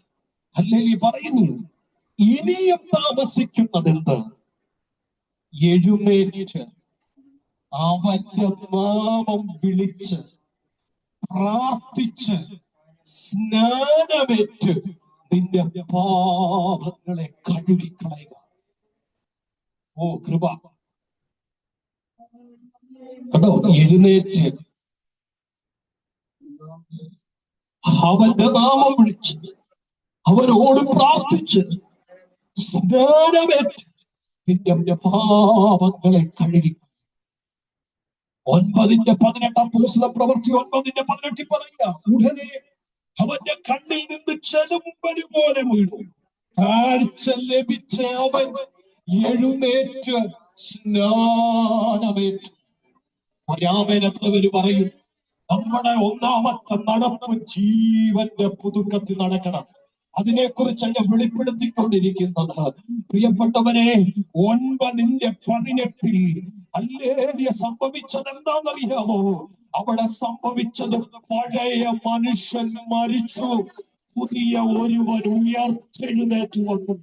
Speaker 1: ഹല്ലേലൂയ പറയുന്നു, ഇനിയും താമസിക്കുന്നതെന്ത്? എഴുന്നേറ്റ് അവന്റെ നാമം വിളിച്ച് പ്രാർത്ഥിച്ച് സ്നാനമേറ്റ് നിന്റെ പാപങ്ങളെ കഴുകിക്കളയുക. ഓ കൃപ കേട്ടോ. എഴുന്നേറ്റ് അവന്റെ നാമം വിളിച്ച് അവനോട് പ്രാർത്ഥിച്ച് സ്നാനമേറ്റ് നിന്റെ പാപങ്ങളെ കഴുകി. 9:18 അപ്പോസ്തല പ്രവൃത്തി 9:18 പറയുക, ഉടനെ അവന്റെ കണ്ണിൽ നിന്ന് ചെതുമ്പല് പോലെ വീണു. കാഴ്ച ലഭിച്ച അവൻ എഴുന്നേറ്റ് സ്നാനമേറ്റു. ഒരാമേൻ എത്ര പേര് പറയും? നമ്മുടെ ഒന്നാമത്തെ നടപ്പ് ജീവന്റെ പുതുക്കത്തിൽ നടക്കണം. അതിനെക്കുറിച്ചല്ല വെളിപ്പെടുത്തിക്കൊണ്ടിരിക്കുന്നത്. പ്രിയപ്പെട്ടവരെ, 9:18 ഹല്ലേലൂയ സംഭവിച്ചത് എന്താണെന്നറിയാമോ? അവിടെ സംഭവിച്ചത് പഴയ മനുഷ്യൻ മരിച്ചു, പുതിയ ഒരുവൻ ഉയർത്തെഴുന്നേറ്റ് വന്നു.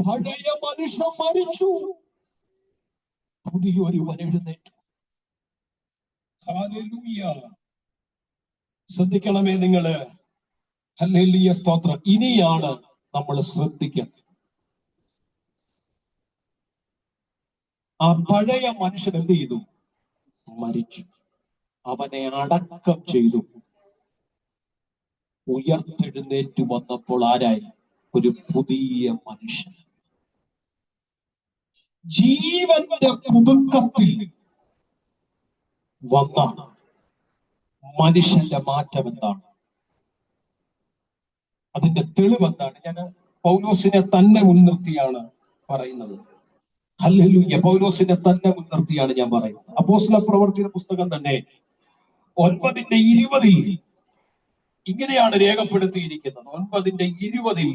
Speaker 1: പഴയ മനുഷ്യൻ മരിച്ചു, പുതിയ ഒരുവൻ എഴുന്നേറ്റു. ഹല്ലേലൂയ. ശ്രദ്ധിക്കണമേ നിങ്ങള്. ഹല്ലേലൂയ, സ്തോത്രം. ഇനിയാണ് നമ്മൾ ശ്രദ്ധിക്കുന്നത്. ആ പഴയ മനുഷ്യൻ എന്ത് ചെയ്തു? മരിച്ചു. അവനെ അടക്കം ചെയ്തു. ഉയർത്തെഴുന്നേറ്റ് വന്നപ്പോൾ ആരായി? ഒരു പുതിയ മനുഷ്യൻ. ജീവന്റെ പുതുക്കത്തിൽ വന്ന മനുഷ്യന്റെ മാറ്റം എന്താണ്? അതിന്റെ തെളിവ് എന്താണ്? ഞാൻ പൗലോസിനെ തന്നെ മുൻനിർത്തിയാണ് പറയുന്നത്. ഹല്ലേലൂയ. പൗലോസിനെ തന്നെ മുൻനിർത്തിയാണ് ഞാൻ പറയുന്നത്. അപ്പോസ്തല പ്രവൃത്തിയുടെ പുസ്തകം തന്നെ 9:20 ഇങ്ങനെയാണ് രേഖപ്പെടുത്തിയിരിക്കുന്നത്. 9:20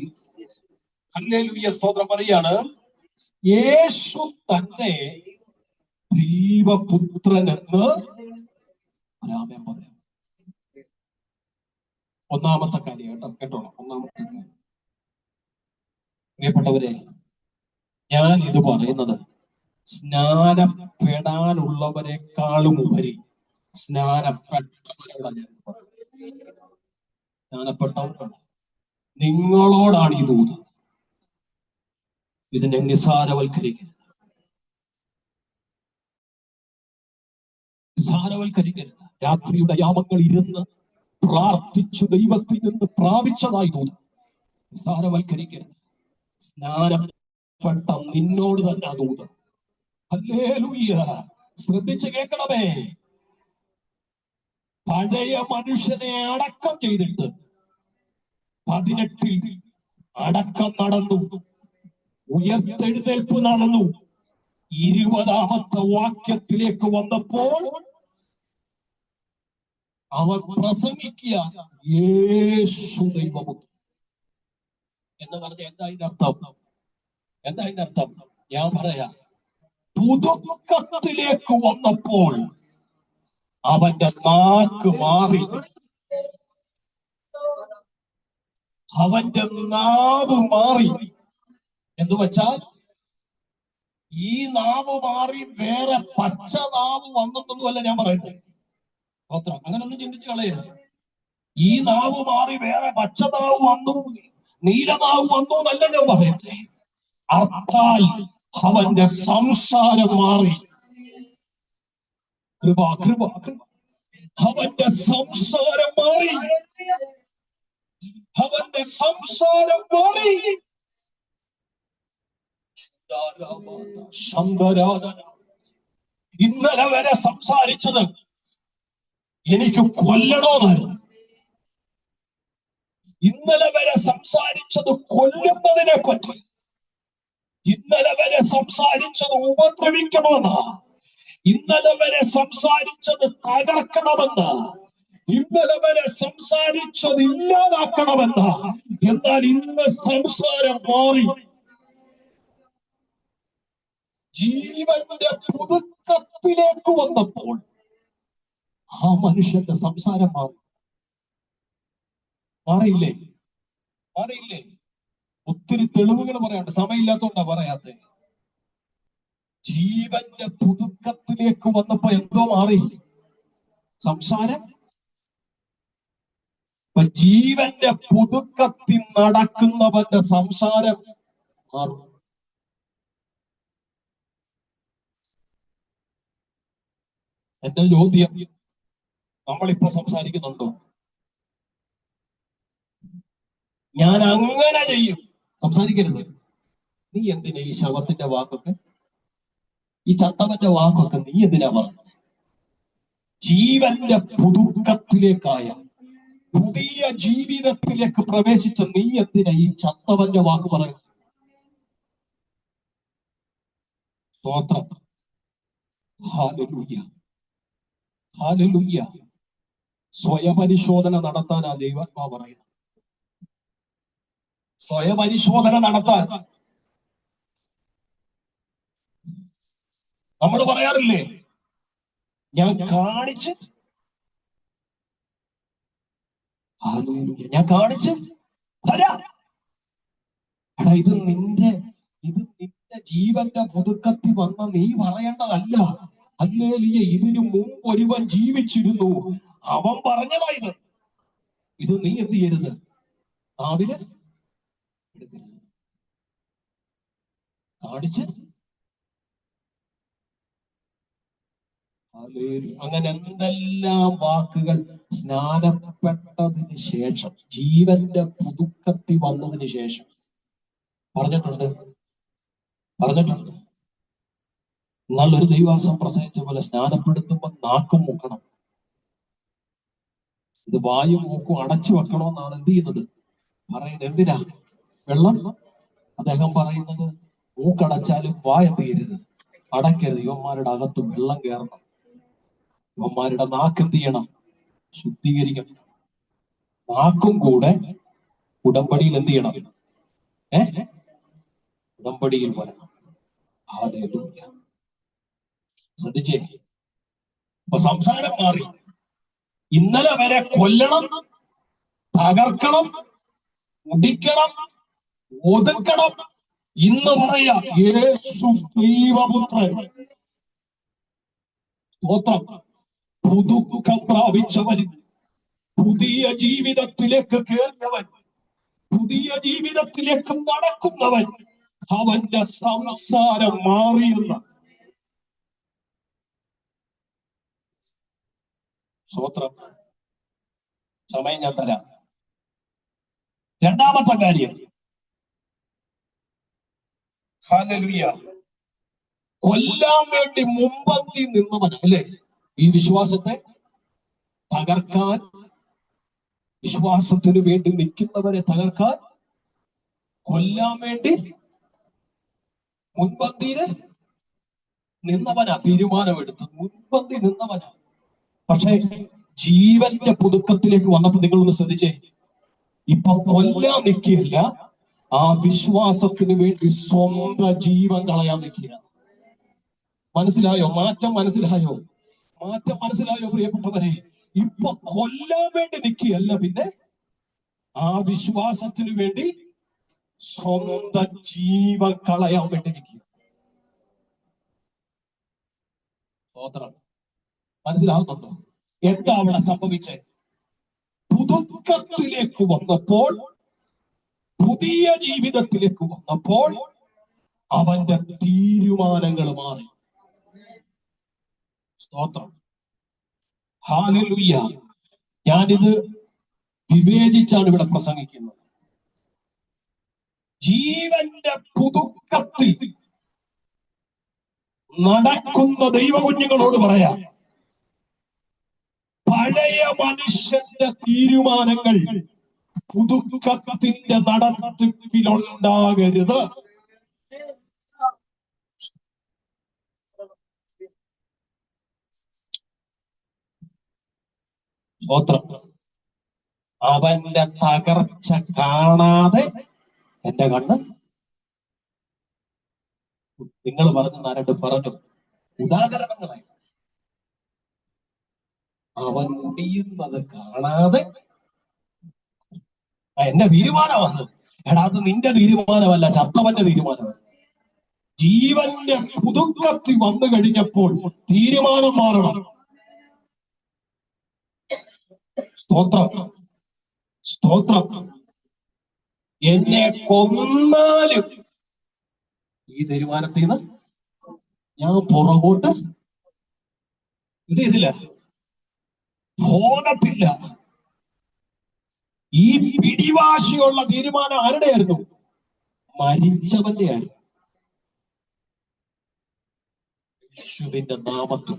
Speaker 1: ഹല്ലേലൂയ, സ്തോത്രം പറയാണ്, യേശു തന്നെ ദൈവപുത്രനെന്ന് രാമൻ പറയാം. ഒന്നാമത്തെ കാര്യം കേട്ടോളാം. ഒന്നാമത്തെ കാര്യം, പ്രിയപ്പെട്ടവരെ, ഞാൻ ഇത് പറയുന്നത് സ്നാനപ്പെടാനുള്ളവരെക്കാളും ഉപരി സ്നാനപ്പെട്ടവരോടാണ് ഞാൻ പറയുന്നത്. സ്നാനപ്പെട്ടവർക്കാണ്, നിങ്ങളോടാണ് ഈ ദൂത്. ഇതിനെ നിസ്സാരവൽക്കരിക്കരുത്. നിസ്സാരവൽക്കരിക്കരുത്. രാത്രിയുടെ യാമങ്ങൾ ഇരുന്ന് പ്രാർത്ഥിച്ചു ദൈവത്തിൽ നിന്ന് പ്രാപിച്ചതായി തോന്നും. നിസ്സാരവൽക്കരിക്കരുത്. സ്നാനപ്പെട്ട നിന്നോട് തന്നെ ദൂത്. ഹല്ലേലൂയ. ശ്രദ്ധിച്ച് കേൾക്കണമേ. പഴയ മനുഷ്യനെ അടക്കം ചെയ്തിട്ട് 18 അടക്കം നടന്നു, ഉയർത്തെഴുന്നേൽപ്പ് നടന്നു. 20-ാമത്തെ വാക്യത്തിലേക്ക് വന്നപ്പോൾ അവൻ പ്രസംഗിക്കുക, യേശു ദൈവപുത്രൻ എന്ന് പറഞ്ഞ എന്താ അതിന്റെ അർത്ഥം? എന്താ അതിന്റെ അർത്ഥം? ഞാൻ പറയാം. പുതുക്കത്തിലേക്ക് വന്നപ്പോൾ അവന്റെ നാക്ക് മാറി, അവന്റെ നാവ് മാറി. എന്ന് വെച്ചാൽ ഈ നാവ് മാറി വേറെ പച്ച നാവ് വന്നതൊന്നുമല്ല ഞാൻ പറയുന്നത്. സ്തോത്രം. അങ്ങനൊന്നും ചിന്തിച്ചു കളയരുത്. ഈ നാവ് മാറി വേറെ പച്ച നാവ് വന്നു, നീലനാവ് വന്നു എന്നല്ല ഞാൻ പറയട്ടെ. അർത്ഥാൽ അവന്റെ സംസാരം മാറി. കൃപ കൃപ കൃപ. അവന്റെ സംസാരം മാറി. അവന്റെ സംസാരം മാറി. ഇന്നലെ വരെ സംസാരിച്ചത് എനിക്ക് കൊല്ലണമെന്നായിരുന്നു. ഇന്നലെ വരെ സംസാരിച്ചത് കൊല്ലുന്നതിനെ പറ്റി. ഇന്നലെ വരെ സംസാരിച്ചത് ഉപദ്രവിക്കണമെന്ന്, ഇന്നലെ വരെ സംസാരിച്ചത് തകർക്കണമെന്ന്, ഇന്നലെ വരെ സംസാരിച്ചത് ഇല്ലാതാക്കണമെന്ന്. എന്നാൽ ഇന്ന് സംസാരം മാറി. ജീവന്റെ പുതുക്കത്തിലേക്ക് വന്നപ്പോൾ ആ മനുഷ്യന്റെ സംസാരം മാറിയില്ലേ? മാറിയില്ലേ? ഒത്തിരി തെളിവുകൾ പറയാണ്ട്, സമയമില്ലാത്തോണ്ടാ പറയാത്തെ. ജീവന്റെ പുതുക്കത്തിലേക്ക് വന്നപ്പോ എന്തോ മാറി, സംസാരം. ജീവന്റെ പുതുക്കത്തിൽ നടക്കുന്നവന്റെ സംസാരം മാറും. എന്റെ ചോദ്യം, നമ്മളിപ്പോ സംസാരിക്കുന്നുണ്ടോ? ഞാൻ അങ്ങനെ ചെയ്യും, സംസാരിക്കരുത്. നീ എന്തിനാ ഈ ശവത്തിന്റെ വാക്കൊക്കെ, ഈ ചത്തവന്റെ വാക്കൊക്കെ നീ എന്തിനാ പറഞ്ഞത്? ജീവന്റെ പുതുക്കത്തിലേക്കായ പുതിയ ജീവിതത്തിലേക്ക് പ്രവേശിച്ച നീ എന്തിനാ ഈ ചത്തവന്റെ വാക്ക് പറയുന്നത്? സ്തോത്രം. Hallelujah, hallelujah. സ്വയപരിശോധന നടത്താനാ ദൈവാത്മാവ് പറയുന്നത്. സ്വയപരിശോധന നടത്താൻ. നമ്മൾ പറയാറില്ലേ, ഞാൻ കാണിച്ച് തരാം. എടാ, ഇത് നിന്റെ ജീവന്റെ പുതുക്കത്തിൽ വന്ന നീ പറയേണ്ടതല്ല. ഹല്ലേലൂയ. ഇതിനു മുമ്പ് ഒരുവൻ ജീവിച്ചിരുന്നു, അവൻ പറഞ്ഞതാ ഇത്. ഇത് നീ എന്ത് ചെയ്യരുത്, നാവില് എടുക്കരുത്. കാണിച്ച്. അങ്ങനെ എന്തെല്ലാം വാക്കുകൾ സ്നാനപ്പെട്ടതിന് ശേഷം, ജീവന്റെ പുതുക്കത്തിൽ വന്നതിന് ശേഷം പറഞ്ഞിട്ടുണ്ട്. നല്ലൊരു ദൈവാസം പ്രസംഗിച്ച പോലെ സ്നാനപ്പെടുത്തുമ്പോൾ നാക്കും മൂക്കണം. ഇത് വായും മൂക്കും അടച്ചു വെക്കണമെന്നാണ് എന്ത് ചെയ്യുന്നത്, പറയുന്നത്. എന്തിനാ? വെള്ളം. അദ്ദേഹം പറയുന്നത് മൂക്കടച്ചാലും വാ എന്ത് ചെയ്യരുത്, അടയ്ക്കരുത്. ഇവന്മാരുടെ അകത്ത് വെള്ളം കയറണം. ഇവന്മാരുടെ നാക്ക് എന്ത് ചെയ്യണം, ശുദ്ധീകരിക്കണം. നാക്കും കൂടെ ഉടമ്പടിയിൽ എന്ത് ചെയ്യണം, ഉടമ്പടിയിൽ വരണം. ഹല്ലേലൂയ. ശ്രദ്ധിച്ചേ, അപ്പൊ സംസാരം മാറി. ഇന്നലെ വരെ കൊല്ലണം, തകർക്കണം, മുടിക്കണം, ഒതുക്കണം. ഇന്ന് പറയാ, യേശു ദൈവപുത്രൻ. സ്തോത്രം. പുതുക്കം പ്രാപിച്ചവൻ, പുതിയ ജീവിതത്തിലേക്ക് കയറിയവൻ, പുതിയ ജീവിതത്തിലേക്ക് നടക്കുന്നവൻ, അവന്റെ സംസാരം മാറിയെന്ന. സ്തോത്രം. സമയം ഞാൻ തരാം. രണ്ടാമത്തെ കാര്യം, ഹല്ലേലൂയ, കൊല്ലാൻ വേണ്ടി മുമ്പന്തി നിന്നവൻ അല്ലേ? ഈ വിശ്വാസത്തെ തകർക്കാൻ, വിശ്വാസത്തിന് വേണ്ടി നിൽക്കുന്നവരെ തകർക്കാൻ, കൊല്ലാൻ വേണ്ടി മുൻപന്തിയില് നിന്നവനാ. തീരുമാനമെടുത്ത് മുൻപന്തി നിന്നവനാ. പക്ഷേ ജീവന്റെ പുതുക്കത്തിലേക്ക് വന്നപ്പോ നിങ്ങളൊന്ന് ശ്രദ്ധിച്ചേ, ഇപ്പൊ കൊല്ലാൻ നിൽക്കുകയല്ല, ആ വിശ്വാസത്തിന് വേണ്ടി സ്വന്തം ജീവൻ കളയാൻ നിൽക്കുക. മനസ്സിലായോ? മാറ്റം മനസ്സിലായോ? മാറ്റം മനസ്സിലായോ പ്രിയപ്പെട്ടവരെ? ഇപ്പൊ കൊല്ലാൻ വേണ്ടി നിൽക്കുകയല്ല, പിന്നെ ആ വിശ്വാസത്തിന് വേണ്ടി സ്വന്തം ജീവൻ കളയാൻ വേണ്ടി നിൽക്കുക. സ്തോത്രം. മനസ്സിലാകുന്നുണ്ടോ? എന്താ അവിടെ സംഭവിച്ചേ? പുതുക്കത്തിലേക്ക് വന്നപ്പോൾ, പുതിയ ജീവിതത്തിലേക്ക് വന്നപ്പോൾ അവന്റെ തീരുമാനങ്ങൾ മാറി. സ്തോത്രം. ഹല്ലേലൂയ. ഞാനിത് വിവേചിച്ചാണ് ഇവിടെ പ്രസംഗിക്കുന്നത്. ജീവന്റെ പുതുക്കത്തിൽ നടക്കുന്ന ദൈവകുഞ്ഞുങ്ങളോട് പറയാം, പഴയ മനുഷ്യന്റെ തീരുമാനങ്ങൾ പുതുക്കത്തിന്റെ നടത്തിപ്പിലുണ്ടാകരുത്. സ്തോത്രം. അവന്റെ തകർച്ച കാണാതെ എന്റെ കണ്ണ്. നിങ്ങൾ പറഞ്ഞു, നാരായിട്ട് പറഞ്ഞു, ഉദാഹരണങ്ങളായി. അവൻ മുടിയുന്നത് കാണാതെ എന്റെ തീരുമാനമാണ്. എടാ, അത് നിന്റെ തീരുമാനമല്ല, ചത്തവന്റെ തീരുമാനമാണ്. ജീവന്റെ പുതുക്കത്തിൽ വന്നു കഴിഞ്ഞപ്പോൾ തീരുമാനം മാറണം. സ്തോത്രം, സ്തോത്രം. എന്നെ കൊന്നാലും ഈ തീരുമാനത്തിൽ നിന്ന് ഞാൻ പുറകോട്ട് ഇത് ചെയ്തില്ല, പോകത്തില്ല. ഈ പിടിവാശിയുള്ള തീരുമാനം ആരുടെയായിരുന്നു? മരിച്ചവന്റെ ആയിരുന്നു. യേശുവിന്റെ നാമത്തിൽ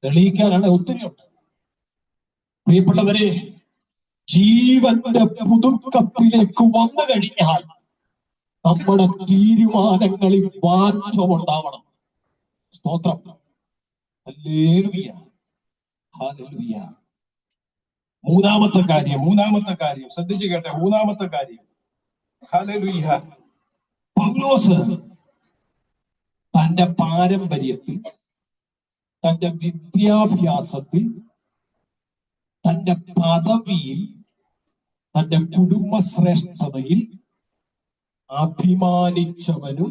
Speaker 1: തെളിയിക്കാനാണ് ഒത്തിരി ഉണ്ട്. പ്രിയപ്പെട്ടവരെ, ജീവന്റെ പുതുക്കത്തിലേക്ക് വന്നു കഴിഞ്ഞാൽ നമ്മുടെ തീരുമാനങ്ങളിൽ മാറ്റമുണ്ടാവണം. സ്തോത്രം. Hallelujah, hallelujah. മൂന്നാമത്തെ കാര്യം ശ്രദ്ധിച്ചു കേട്ടെ. മൂന്നാമത്തെ കാര്യം, ഹല്ലേലൂയ. പൗലോസ് തന്റെ പാരമ്പര്യത്തിൽ, തന്റെ വിദ്യാഭ്യാസത്തിൽ, തന്റെ പദവിയിൽ, തന്റെ കുടുംബശ്രേഷ്ഠതയിൽ അഭിമാനിച്ചവനും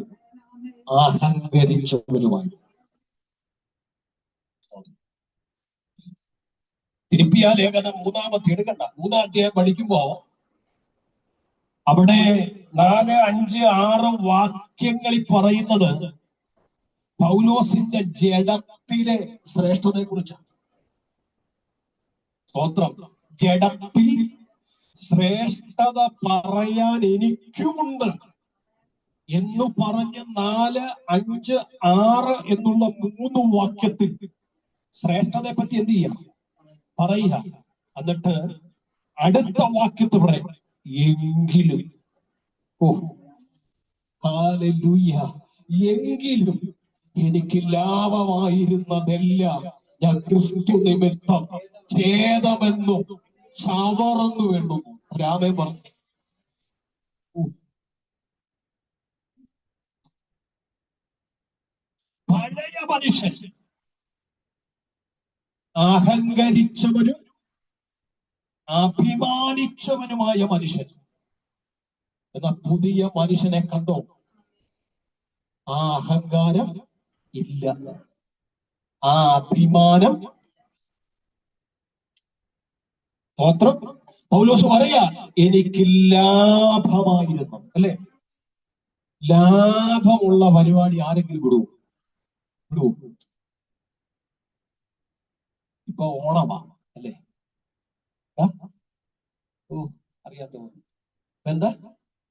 Speaker 1: അഹങ്കരിച്ചവനുമായി. ഫിലിപ്പിയ ലേഖനം 3 എടുക്കണ്ട, 3 അധ്യായം പഠിക്കുമ്പോ അവിടെ 4, 5, 6 വാക്യങ്ങളിൽ പറയുന്നത് പൗലോസിന്റെ ജഡത്തിലെ ശ്രേഷ്ഠതയെ കുറിച്ചാണ്. സ്തോത്രം. ജഡത്തിൽ ശ്രേഷ്ഠത പറയാൻ എനിക്കുമുണ്ട് എന്ന് പറഞ്ഞ് 4, 5, 6 എന്നുള്ള 3 വാക്യത്തിൽ ശ്രേഷ്ഠതയെ പറ്റി എന്ത് ചെയ്യാം? പറയുക. എന്നിട്ട് അടുത്ത വാക്യത്തിൽ പറയാം, എങ്കിലും, ഹല്ലേലൂയ, എങ്കിലും എനിക്ക് ലാഭമായിരുന്നതെല്ലാം ഞാൻ ക്രിസ്തു നിമിത്തം ഛേദമെന്നു ചവറന്നു വേണ്ടു. രാമേ പറഞ്ഞു. പഴയ മനുഷ്യൻ അഹങ്കരിച്ചവനും അഭിമാനിച്ചവനുമായ മനുഷ്യൻ. എന്നാൽ പുതിയ മനുഷ്യനെ കണ്ടോ? ആ അഹങ്കാരം ഇല്ല, ആ അഭിമാനം. സ്തോത്രം. പൗലോസ് പറയാ, എനിക്ക് ലാഭമായിരുന്നു. അല്ലെ? ലാഭമുള്ള പരിപാടി ആരെങ്കിലും വിടുവോ? ഇപ്പൊ ഓണമാ, അല്ലേ? അറിയാത്ത എന്താ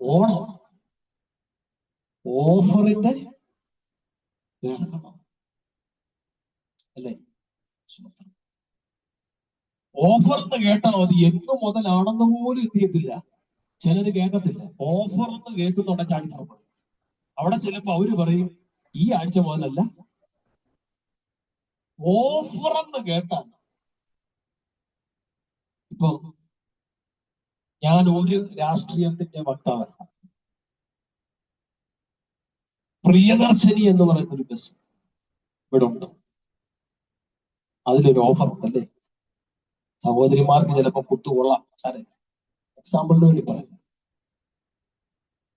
Speaker 1: ഓണം? ഓഫറിന്റെ അല്ലേ? ഓഫർ എന്ന് കേട്ടാൽ മതി, എന്നു മുതലാണെന്ന് പോലും എത്തിയത്തില്ല. ചിലര് കേൾക്കത്തില്ല. ഓഫർ എന്ന് കേൾക്കുന്നുണ്ടെ ചാടിപ്പോ. അവിടെ ചിലപ്പോ അവര് പറയും ഈ ആഴ്ച മുതലല്ല. ഓഫർ എന്ന് കേട്ടാൽ, ഇപ്പൊ ഞാൻ ഒരു രാഷ്ട്രീയത്തിന്റെ വക്താവല്ല. പ്രിയദർശിനി എന്ന് പറയുന്ന ഒരു ബസ് ഇവിടെ ഉണ്ട്. അതിലൊരു ഓഫർ ഉണ്ടല്ലേ? സഹോദരിമാർക്ക് ചിലപ്പോ കുത്തുകൊള്ളാം. എക്സാമ്പിളിന് വേണ്ടി പറയാം.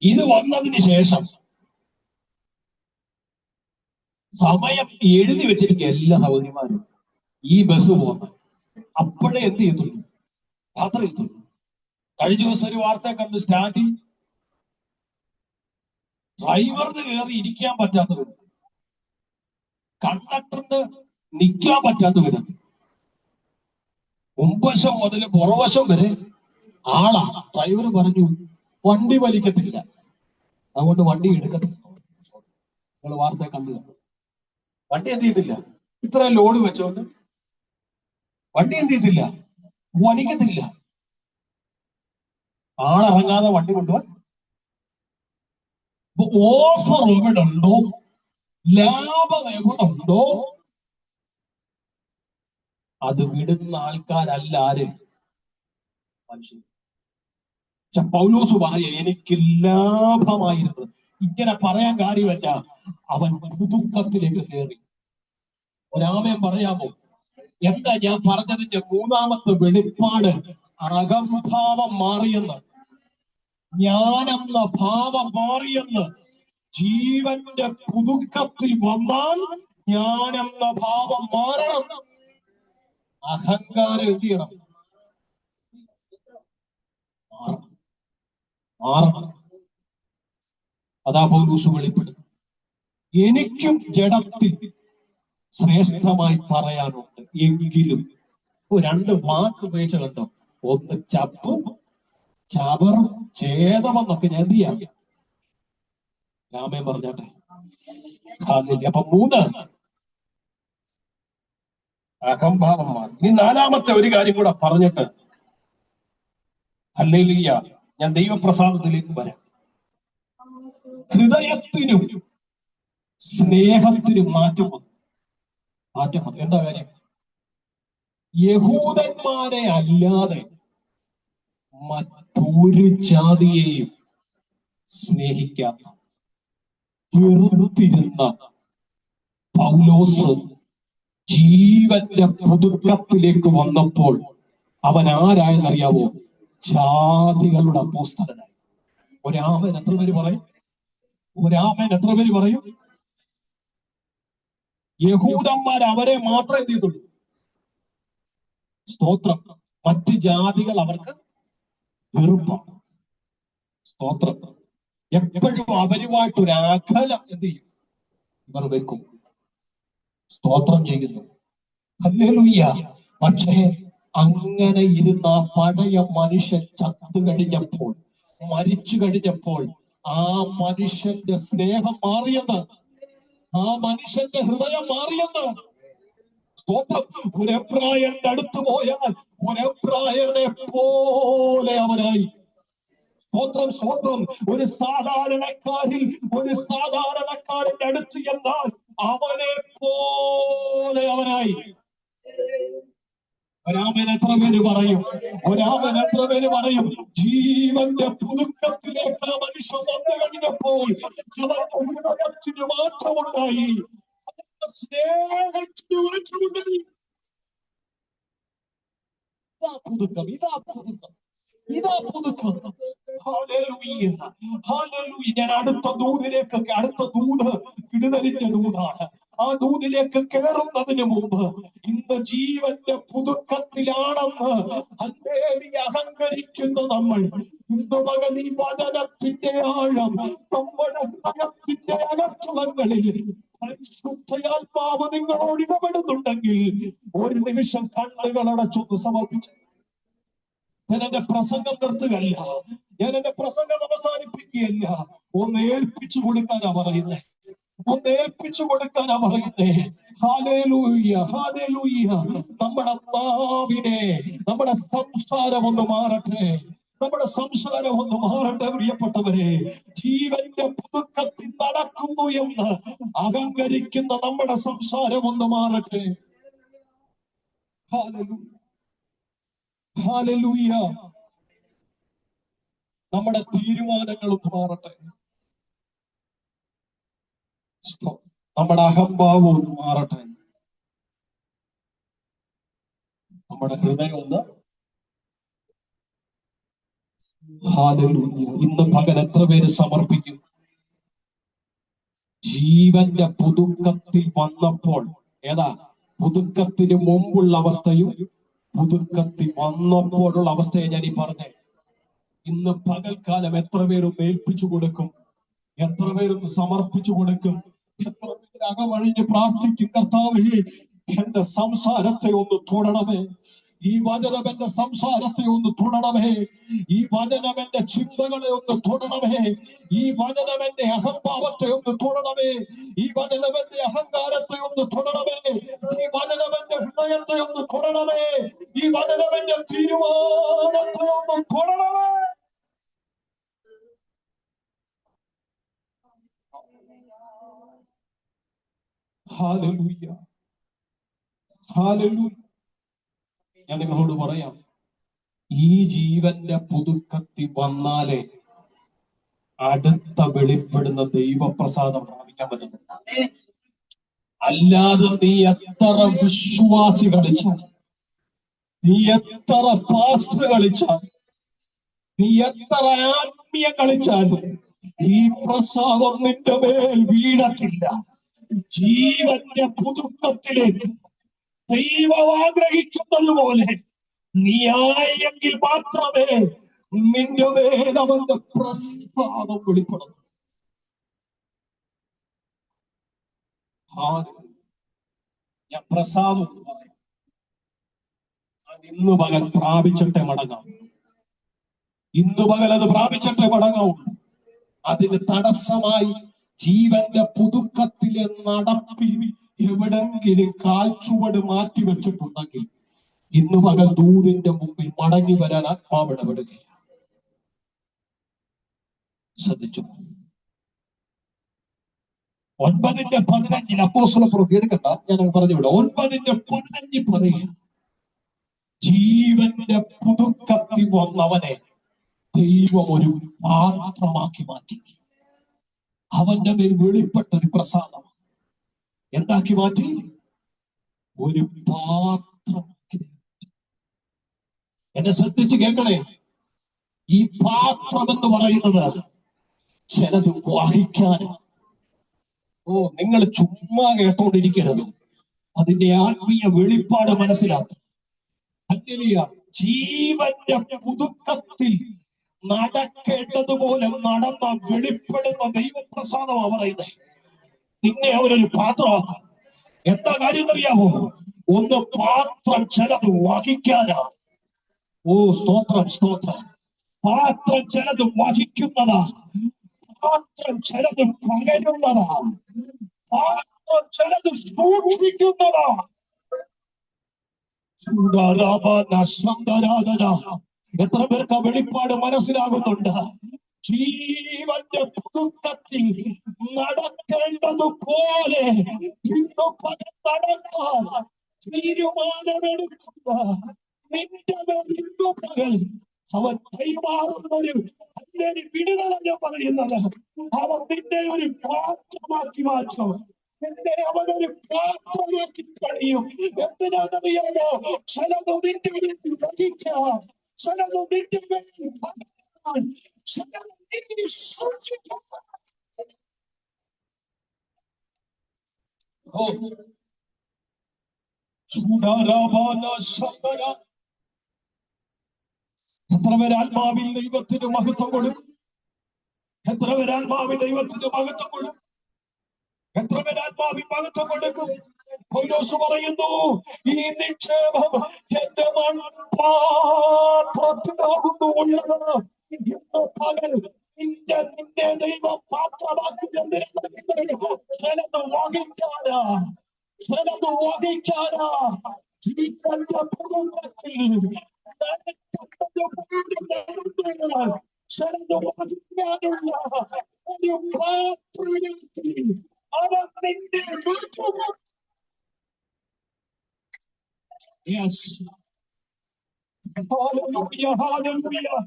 Speaker 1: ഇത് വന്നതിന് ശേഷം സമയം എഴുതി വെച്ചിരിക്കുക എല്ലാ സഹോദരിമാരും ഈ ബസ് പോകുന്നത്. അപ്പോഴേ എന്ത് ചെയ്യത്തുള്ളൂ? യാത്ര ചെയ്യത്തുള്ളൂ. കഴിഞ്ഞ ദിവസം ഒരു വാർത്ത കണ്ട്, സ്റ്റാൻഡിൽ ഡ്രൈവറിന് കയറി ഇരിക്കാൻ പറ്റാത്തവര്, കണ്ടക്ടറിന് നിൽക്കാൻ പറ്റാത്തവര്, മുൻവശം മുതൽ പുറവശം വരെ ആളാ. ഡ്രൈവർ പറഞ്ഞു വണ്ടി വലിക്കത്തില്ല, അതുകൊണ്ട് വണ്ടി എടുക്കത്തില്ല. നിങ്ങൾ വാർത്ത കണ്ടു. വണ്ടി എന്ത് ചെയ്തില്ല? ഇത്ര ലോഡ് വെച്ചോണ്ട് വണ്ടി എന്ത് ചെയ്തില്ല? വലിക്കത്തില്ല. ആളിറങ്ങാതെ വണ്ടി കൊണ്ടുപോകാൻ. ഓഫർ എവിടെ ഉണ്ടോ, ലാഭം എവിടെ ഉണ്ടോ, അത് വിടുന്ന ആൾക്കാരല്ല ആര്? മനുഷ്യൻ. പക്ഷെ പൗലോസ് പറയാ എനിക്ക് ലാഭമായിരുന്നത്. ഇങ്ങനെ പറയാൻ കാര്യമല്ല, അവൻ പുതുക്കത്തിലേക്ക് കയറി. ഒരാമയം പറയാമോ? എന്താ ഞാൻ പറഞ്ഞതിന്റെ മൂന്നാമത്തെ വെളിപ്പാട്? അകംഭാവം മാറിയെന്ന്, ഞാനെന്ന ഭാവം മാറിയെന്ന്. ജീവന്റെ പുതുക്കത്തിൽ വന്നാൽ ഞാനെന്ന ഭാവം മാറണം. അഹങ്കാരം എന്ത് ചെയ്യണം? മാറണം. അതാ പൗലോസ് വെളിപ്പെടും. എനിക്കും ജഡത്തിൽ ശ്രേഷ്ഠമായി പറയാനുണ്ട്, എങ്കിലും രണ്ട് വാക്ക് ഉപയോഗിച്ച് കണ്ടോ? ഒന്ന് ചപ്പും ചവറും ഛേദമെന്നൊക്കെ ഞാൻ എന്ത് ചെയ്യാം? രാമൻ പറഞ്ഞാട്ടെ. അപ്പൊ 3 അഹംഭാവം മാറി. ഇനി 4-മത്തെ ഒരു കാര്യം കൂടെ പറഞ്ഞിട്ട് ഹല്ലേലൂയ, ഞാൻ ദൈവപ്രസാദത്തിലേക്ക് വരാം. ഹൃദയത്തിനും സ്നേഹത്തിനും മാറ്റം വന്നു. എന്താ കാര്യം? യഹൂദന്മാരെ അല്ലാതെ മറ്റൊരു ജാതിയെയും സ്നേഹിക്കാത്ത, വെറുത്തിരുന്ന പൗലോസ് ജീവന്റെ പുതുക്കത്തിലേക്ക് വന്നപ്പോൾ അവൻ ആരായെന്നറിയാവോ? ജാതികളുടെ അപ്പോസ്തലനായി. ഒരാമൻ എത്ര പേര് പറയും? ഒരാമൻ എത്ര പേര് പറയും? യഹൂദന്മാർ അവരെ മാത്രമേ എന്ത് ചെയ്തുള്ളൂ? സ്തോത്രം. മറ്റ് ജാതികൾ അവർക്ക് വെറുപ്പാണ്. സ്തോത്രം. എപ്പോഴും അവരുമായിട്ടൊരു അകലം എന്ത് ചെയ്യും? ഇവർ വെക്കും. സ്തോത്രം ചെയ്യുന്നു. ഹല്ലേലൂയ. പക്ഷേ അങ്ങനെ ഇരുന്ന പഴയ മനുഷ്യൻ ചത്തു കഴിഞ്ഞപ്പോൾ, മരിച്ചു കഴിഞ്ഞപ്പോൾ, ആ മനുഷ്യന്റെ സ്നേഹം മാറിയെന്ന്, ആ മനുഷ്യന്റെ ഹൃദയം മാറിയെന്ന്. സ്തോത്രം. ഒരു എബ്രായന്റെ അടുത്ത് പോയാൽ ഒരു എബ്രായനെ പോലെ അവനായി. സ്തോത്രം, സ്തോത്രം. ഒരു സാധാരണക്കാരന്റെ അടുത്ത് എന്നാൽ അവനെ പോലെ അവനായി. ഒരാമൻ എത്ര പേര് പറയും? ഒരാമൻ എത്ര പേര് പറയും? ജീവന്റെ പുതുക്കത്തിലേക്ക് ആ മനുഷ്യൻ വന്നു കഴിഞ്ഞപ്പോൾ അവന്റെ ഹൃദയത്തിന് മാറ്റമുണ്ടായി, സ്നേഹത്തിന് മാറ്റമുണ്ടായി. ഇതാ പുതുക്കം, ഇതാ പുതുക്കം, ഇതാ പുതുക്കം. Hallelujah, hallelujah. ഞാൻ അടുത്ത ദൂത് വിടുതലിന്റെ ദൂതാണ്. ആ ദൂതിലേക്ക് കയറുന്നതിന് മുമ്പ് ഇന്ന് ജീവന്റെ പുതുക്കത്തിലാണെന്ന് അഹങ്കരിക്കുന്ന നമ്മൾ ഇന്ന് മകൻ ഈ വചനത്തിന്റെ ആഴം നമ്മുടെ ഹൃദയത്തിന്റെ അകത്തളങ്ങളിൽ പരിശുദ്ധാത്മാവ് നിങ്ങളോട് ഇടപെടുന്നുണ്ടെങ്കിൽ ഒരു നിമിഷം കണ്ണുകൾ അടച്ചൊന്ന് സമർപ്പിച്ചു. ഞാൻ എന്റെ പ്രസംഗം നിർത്തുകയല്ല, ഞാൻ എന്റെ പ്രസംഗം അവസാനിപ്പിക്കുകയല്ല. ഒന്ന് ഏൽപ്പിച്ചു കൊടുക്കാനാ പറയുന്നേ, ഒന്ന് ഏൽപ്പിച്ചു കൊടുക്കാനാ പറയുന്നേ. Hallelujah, hallelujah. നമ്മുടെ നാവിനെ, നമ്മുടെ സംസാരം ഒന്ന് മാറട്ടെ, നമ്മുടെ സംസാരം ഒന്ന് മാറട്ടെ. പ്രിയപ്പെട്ടവരെ, ജീവന്റെ പുതുക്കത്തിൽ നടക്കുന്നു എന്ന് അഹങ്കരിക്കുന്ന നമ്മുടെ സംസാരം ഒന്ന് മാറട്ടെ. Hallelujah, hallelujah. നമ്മുടെ തീരുമാനങ്ങൾ ഒന്ന് മാറട്ടെ. നമ്മുടെ അഹംഭാവം ഒന്ന് മാറട്ടെ. നമ്മുടെ ഹൃദയം ഒന്ന്. ഹല്ലേലൂയ. ഇന്ന് പകൽ എത്ര പേര് സമർപ്പിക്കും? ജീവന്റെ പുതുക്കത്തിൽ വന്നപ്പോൾ, ഏതാ പുതുക്കത്തിന് മുമ്പുള്ള അവസ്ഥയും പുതുക്കത്തിൽ വന്നപ്പോഴുള്ള അവസ്ഥയെ ഞാൻ ഈ പറഞ്ഞേ. ഇന്ന് പകൽക്കാലം എത്ര പേരൊന്ന് ഏൽപ്പിച്ചു കൊടുക്കും? എത്ര പേരൊന്ന് സമർപ്പിച്ചു കൊടുക്കും? എത്ര പേര് അകമഴിഞ്ഞ് പ്രാർത്ഥിക്കും? കർത്താവേ, എന്റെ സംസാരത്തെ ഒന്ന് തൊടണമേ, ഈ വചനം എന്റെ സംസാരത്തെ ഒന്ന് തൊടണമേ, ഈ വചനം എന്റെ ചിന്തകളെ ഒന്ന് തൊടണമേ, ഈ വചനം എന്റെ അഹംഭാവത്തെ ഒന്ന് തൊടണമേ, ഈ വചനം എന്റെ അഹങ്കാരത്തെ ഒന്ന് തൊടണമേ, ഈ വചനം എന്റെ ഹൃദയത്തെ ഒന്ന് തൊടണമേ, ഈ വചനം എന്റെ തീരുമാനത്തെ ഒന്ന് തൊടണമേ. Hallelujah, hallelujah. ഞാൻ നിങ്ങളോട് പറയാം, ഈ ജീവന്റെ പുതുക്കത്തിൽ വന്നാലേ അടുത്ത വെളിപ്പെടുന്ന ദൈവപ്രസാദം പ്രാപിക്കാൻ പറ്റുന്നു. അല്ലാതെ നീ എത്ര വിശ്വാസി കളിച്ചാൽ, നീ എത്ര പാസ്റ്റർ കളിച്ചാൽ, നീ എത്ര ആത്മീയ കളിച്ചാലും ഈ പ്രസാദം നിന്റെ മേൽ വീഴത്തില്ല. ജീവന്റെ പുതുക്കത്തിലേക്ക് ദൈവം ആഗ്രഹിക്കുന്നത് പോലെ നീ ആയെങ്കിൽ മാത്രമേ നിന്റെ മേൽ അവന്റെ പ്രസാദം വെളിപ്പെടുന്നു. ഞാൻ പ്രസാദം എന്ന് പറയാം, അത് ഇന്ന് പകൽ പ്രാപിച്ചിട്ടേ മടങ്ങാം. ഇന്ന് പകൽ അത് പ്രാപിച്ചിട്ടേ മടങ്ങാവുള്ളൂ. അതിന് തടസ്സമായി ജീവന്റെ പുതുക്കത്തിലെ നടപ്പിൽ എവിടെങ്കിലും കാൽച്ചുവട് മാറ്റി വെച്ചിട്ടുണ്ടെങ്കിൽ ഇന്ന് പകൽ ദൂതിന്റെ മുമ്പിൽ മടങ്ങി വരാൻ ആത്മാവ് ഇടപെടുകയാണ്. ശ്രദ്ധിച്ചു. 9:15 അപ്പോസ്തലപ്രവൃത്തി എടുക്കണ്ട, ഞാൻ പറഞ്ഞു വിടാം. 9:15 പറയുക, ജീവന്റെ പുതുക്കത്തിൽ വന്നവനെ ദൈവം ഒരു പാത്രമാക്കി മാറ്റി. അവന്റെ മേൽ വെളിപ്പെട്ട ഒരു പ്രസാദം എന്താക്കി മാറ്റി? ഒരു പാത്രമാക്കി. എന്നെ ശ്രദ്ധിച്ച് കേൾക്കണേ. ഈ പാത്രം എന്ന് പറയുന്നത് ചിലത് വഹിക്കാനാണ്. നിങ്ങൾ ചുമ്മാ കേട്ടോണ്ടിരിക്കരുത്, അതിന്റെ ആത്മീയ വെളിപ്പാട് മനസ്സിലാക്കും. ജീവന്റെ പുതുക്കത്തിൽ നടക്കേണ്ടതുപോലെ നടന്ന വെളിപ്പെടുന്ന ദൈവപ്രസാദമാണ് പറയുന്നത്. നിന്നെ അവരൊരു പാത്രമാക്കും. എന്താ കാര്യം അറിയാമോ? ഒന്ന് പാത്രം ചിലത് വഹിക്കാനാണ്. സ്തോത്രം സ്തോത്രം. പാത്രം ചിലത് വഹിക്കുന്നതാ, പാത്രം ചിലത് പകരുന്നതാ, പാത്രം ചിലത് സൂക്ഷിക്കുന്നതാ. എത്ര പേർക്ക് വെളിപ്പാട് മനസ്സിലാകുന്നുണ്ട്? ജീവന്റെ പുതുക്കത്തിൽ നടക്കേണ്ടതുപോലെ ഇന്നു പകൽ നടക്കാൻ തീരുമാനമെടുക്കുക. നിന്റെ ഇന്നു പകൽ അവൻ കൈമാറുന്നൊരു വിടുതലല്ല പറയുന്നത്. അവൻ നിന്നെ ഒരു പാത്രമാക്കി മാറ്റും. നിന്നെ അവനൊരു പാത്രമാക്കി കഴിയും. എന്തിനാണെന്നറിയാമോ? ചിലത് നിന്റെ മേൽ വഹിക്കാം, ചിലത് നിന്റെ മേൽ പകരാൻ, ചിലത് നിന്നെ സൂക്ഷിക്കാൻ. എത്ര പേര് ആത്മാവിൽ ദൈവത്തിന് മഹത്വം കൊടുക്കും? എത്ര പേര് ആത്മാവിൽ ദൈവത്തിന് മഹത്വം കൊടുക്കും? എത്ര പേര് ആത്മാവിൽ മഹത്വം കൊടുക്കും? പൗലോസ് പറയുന്നു, ഈ നിക്ഷേപം എന്റെ മൺപാത്രത്തിലാകുന്നു ഉള്ളത്. ഇന്ന് പകൽ നിന്നെ ദൈവം പാത്രമാക്കുന്നത് ചിലത് വഹിക്കാനാ, ചിലത് വഹിക്കാനാ. ജീവന്റെ പുതുക്കത്തിൽ ചിലത് വഹിക്കാനുള്ള ഒരു പാത്രത്തിൽ അവൻ നിന്നെ മാറ്റും. Yes. Hallelujah, hallelujah.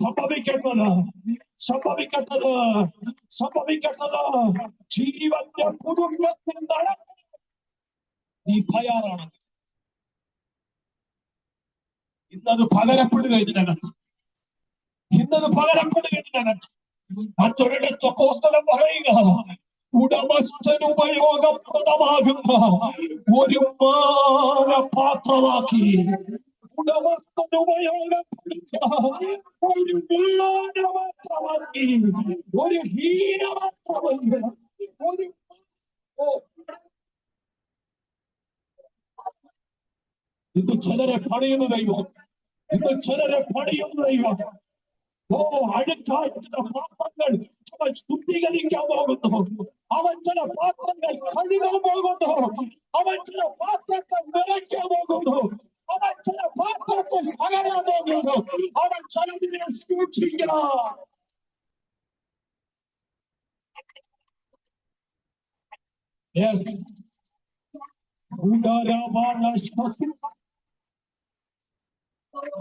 Speaker 1: സംഭവിക്കട്ടത് ജീവന്റെ പുതുക്കത്തിൽ നടക്കും. നീ തയ്യാറാണ്. ഇന്നത് പകരപ്പെടുക ഇതിനകത്ത്, ഇന്നത് പകരപ്പെടുക ഇതിനകത്ത്. മറ്റൊരിടത്ത് അപ്പോസ്തലൻ പറയുക, ഉടമസ്ഥന് ഉപയോഗപ്രദമാകുന്ന ഒരു മാനപാത്രമാക്കി, ഉടമസ്ഥന് ഉപയോഗപ്പെടുത്ത ഒരു മാനപാത്രമാക്കി, ഒരു ഹീനപാത്രമല്ല, ഒരു ഇത് ചിലരെ പണിയുന്ന ദൈവം, ഇത് ചിലരെ പണിയുന്ന ദൈവം. അഴുക്കായിട്ടുള്ള പാത്രങ്ങൾ അവൻ ശുദ്ധീകരിക്കാൻ പോകുന്നു. അവൻ ചില പാത്രങ്ങൾ കഴുകാൻ പോകുന്നു. അവൻ ചില പാത്രങ്ങൾ നിറയ്ക്കാൻ പോകുന്നു. അവൻ ചില പാത്രങ്ങൾ പകരാൻ പോകുന്നു. അവൻ ചിലതിനെ സൂക്ഷിക്കണം.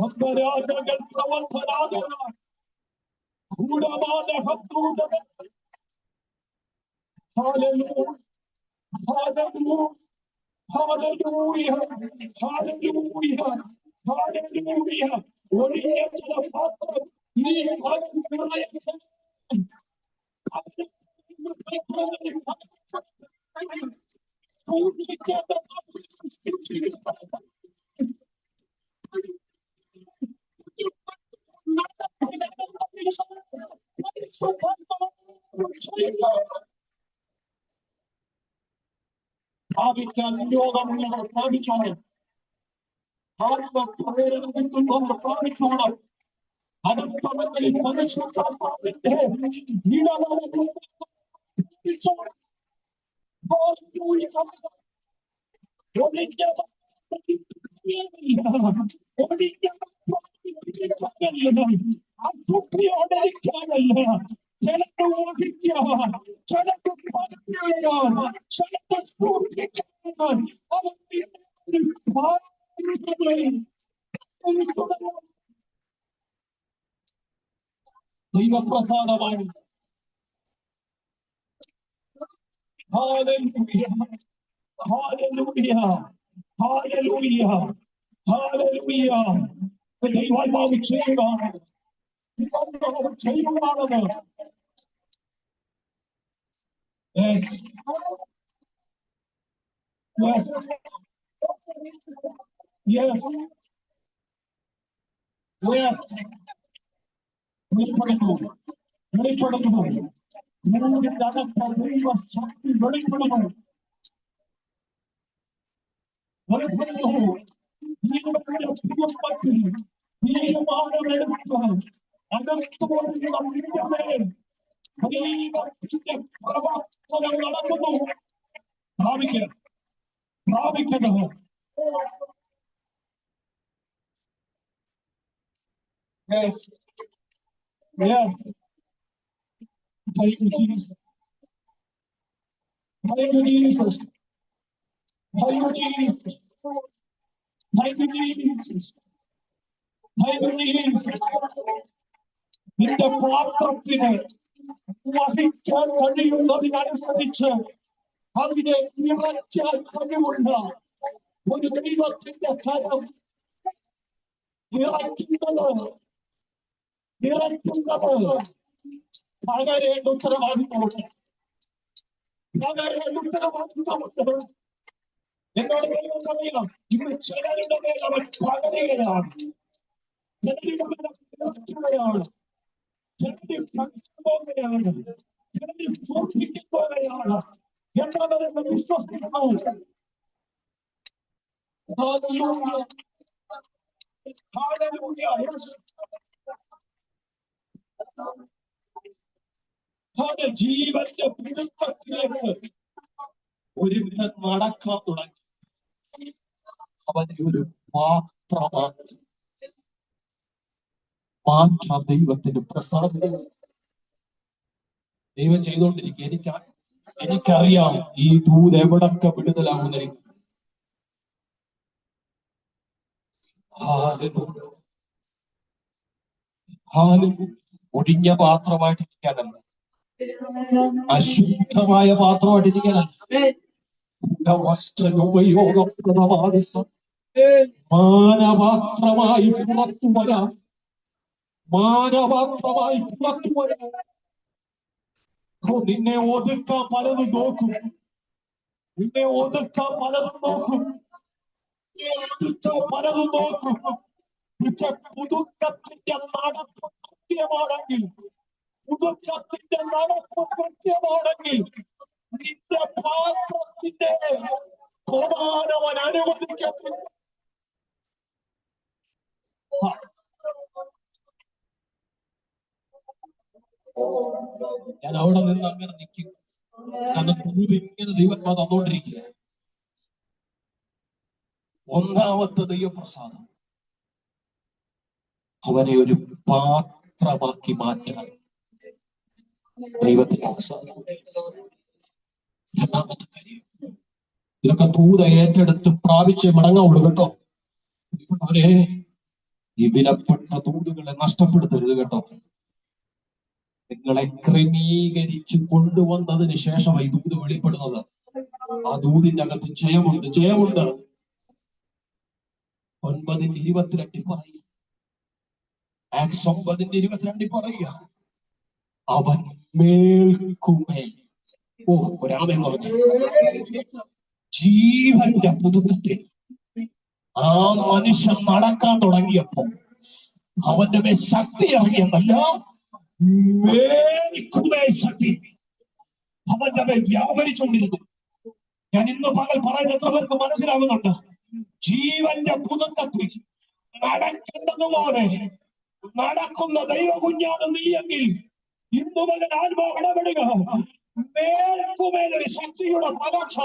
Speaker 1: അന്തരാജകൾ പ്രവർത്തനാകണം. ഗൂഢബാധഹത്തൂതകൾ. ഹല്ലേലൂയ, ഹല്ലേലൂയ, ഹല്ലേലൂയ, ഹല്ലേലൂയ, ഹല്ലേലൂയ. ഒഴിയ ചില പാത്രം ഈ ഭാഗം നിറയെ ഭാവിക്കാൻ യോഗമുള്ളവർ ഭാവിച്ചോണം. ഭാവിക്കുന്നവർ ഭാവിച്ചോണം. അകത്തവങ്ങളിൽ പരിശുദ്ധാത്മാവിന്റെ ഇടപെടൽ ഭാവിച്ചോണം. ദൈവപ്രസാദമാണ്. Hallelujah. Hallelujah. Hallelujah. Hallelujah. ദൈവാത്മാവ് ചെയ്യുകയാണ്. ദൈവാത്മാവ് ചെയ്യുകയാണത്. Yes. Yes. Yes. Yes. വെളിപ്പെടുന്നു. വെളിപ്പെടുന്നു. നിങ്ങളുടെ അകത്ത് ദൈവശക്തി വെളിപ്പെടുന്നു. വെളിപ്പെടുന്നു. നിങ്ങളുടെ കുടുംബത്തിൽ തീരുമാനമെടുത്ത് അകത്തുകൊണ്ടുള്ള ദൈവത്തിന്റെ പ്രവർത്തനം നടക്കുന്നു. പ്രാപിക്കുക, പ്രാപിക്കുന്നത്. Yes. Yes. Thank you, Jesus. Thank you, Jesus. Thank you, Jesus. Thank you, Jesus. Thank you, Jesus. നിന്റെ പാത്രത്തിന് വഹിക്കാൻ കഴിയുന്നതിനനുസരിച്ച് അതിനെ നിറയ്ക്കാൻ കഴിവുള്ള ഒരു ദൈവത്തിന്റെ കരം നിറയ്ക്കുന്നത് പകരേണ്ട ഉത്തരവാദിത്തമുണ്ട്. പകരേണ്ട ഉത്തരവാദിത്തമുണ്ട്. എന്നോട് അറിയാം, ഇന്ന് ചിലരുടെ മേൽ അവൻ പകരുകയാണ്, ചിലരുടെ മേൽ നിറയ്ക്കുകയാണ്, ചിലരെ പോകുകയാണ്, ചിലരെ സൂക്ഷിക്കുകയാണ് എന്നവരെന്ന് വിശ്വസിക്കുന്നു. അവന്റെ ജീവന്റെ പിടുത്തത്തിലേക്ക് ഒരുത്തൻ നടക്കാൻ തുടങ്ങി. അവനെ ഒരു പാത്രമാക്കി മാറ്റാൻ ദൈവത്തിന് പ്രസാദം. ദൈവം ചെയ്തുകൊണ്ടിരിക്കുക. എനിക്കറിയാം ഈ ദൂത് എവിടൊക്കെ വിടുതലാകുന്ന. ഒഴിഞ്ഞ പാത്രമായിട്ടിരിക്കാനല്ല, അശുദ്ധമായ പാത്രമായിട്ടിരിക്കാനല്ല, വസ്ത്രോപയോഗപ്രദമായ മാനപാത്രമായി പുറത്തു വരാം. മാനപാത്രമായി പുറത്തു വരാം. നിന്നെ ഒതുക്കാൻ പലതും നോക്കും. നിന്നെ ഒതുക്കാൻ പലതും നോക്കും. പലതും നോക്കും. പക്ഷെ പുതുക്കത്തിന്റെ നടപ്പ് കൃത്യമാണെങ്കിൽ, പുതുക്കത്തിന്റെ നടപ്പ് കൃത്യമാണെങ്കിൽ നിന്റെ പാത്രത്തിന്റെ പ്രധാനവൻ അനുവദിക്കത്തില്ല. ഞാൻ അവിടെ നിന്ന് അങ്ങനെ നിൽക്കും. കാരണം ഇങ്ങനെ ദൈവം തന്നോണ്ടിരിക്കുക. ഒന്നാമത്തെ ദൈവപ്രസാദം അവനെ ഒരു പാത്രമാക്കി മാറ്റാൻ ദൈവത്തിന്റെ പ്രസാദം. രണ്ടാമത്തെ കാര്യം, ഇതൊക്കെ ദൂത ഏറ്റെടുത്ത് പ്രാപിച്ച് മടങ്ങാവുള്ളൂ കേട്ടോ. അവരെ ഈ വിലപ്പെട്ട ദൂതുകളെ നഷ്ടപ്പെടുത്തരുത് കേട്ടോ. നിങ്ങളെ ക്രമീകരിച്ചു കൊണ്ടുവന്നതിന് ശേഷം ഈ ദൂത് വെളിപ്പെടുന്നത്. ആ ദൂതിന്റെ അകത്ത് ജയമുണ്ട്, ജയമുണ്ട്. 9:22 പറയുക, ആക്സ് 9:22 പറയുക, അവൻ മേൽക്കുമേൽ, ഓ രാമൻ പറഞ്ഞു, ജീവന്റെ പുതുക്കത്തിൽ ആ മനുഷ്യൻ നടക്കാൻ തുടങ്ങിയപ്പോ അവന്റെ മേൽ ശക്തി ഇറങ്ങിയെന്നല്ല, മേൽക്കുമേൽ ശക്തി അവന്റെ മേൽ വ്യാപരിച്ചുകൊണ്ടിരുന്നു. ഞാൻ ഇന്ന് പകൽ പറയുന്ന എത്ര പേർക്ക് മനസ്സിലാകുന്നുണ്ട്? ജീവന്റെ പുതുക്കത്തിൽ നടക്കേണ്ടതുപോലെ നടക്കുന്ന ദൈവകുഞ്ഞാണ് നീയെങ്കിൽ ഇന്ന് പകൽ ആത്മാവ് ഇടപെടുക. മേൽക്കുമേലൊരു ശക്തിയുടെ പകർച്ച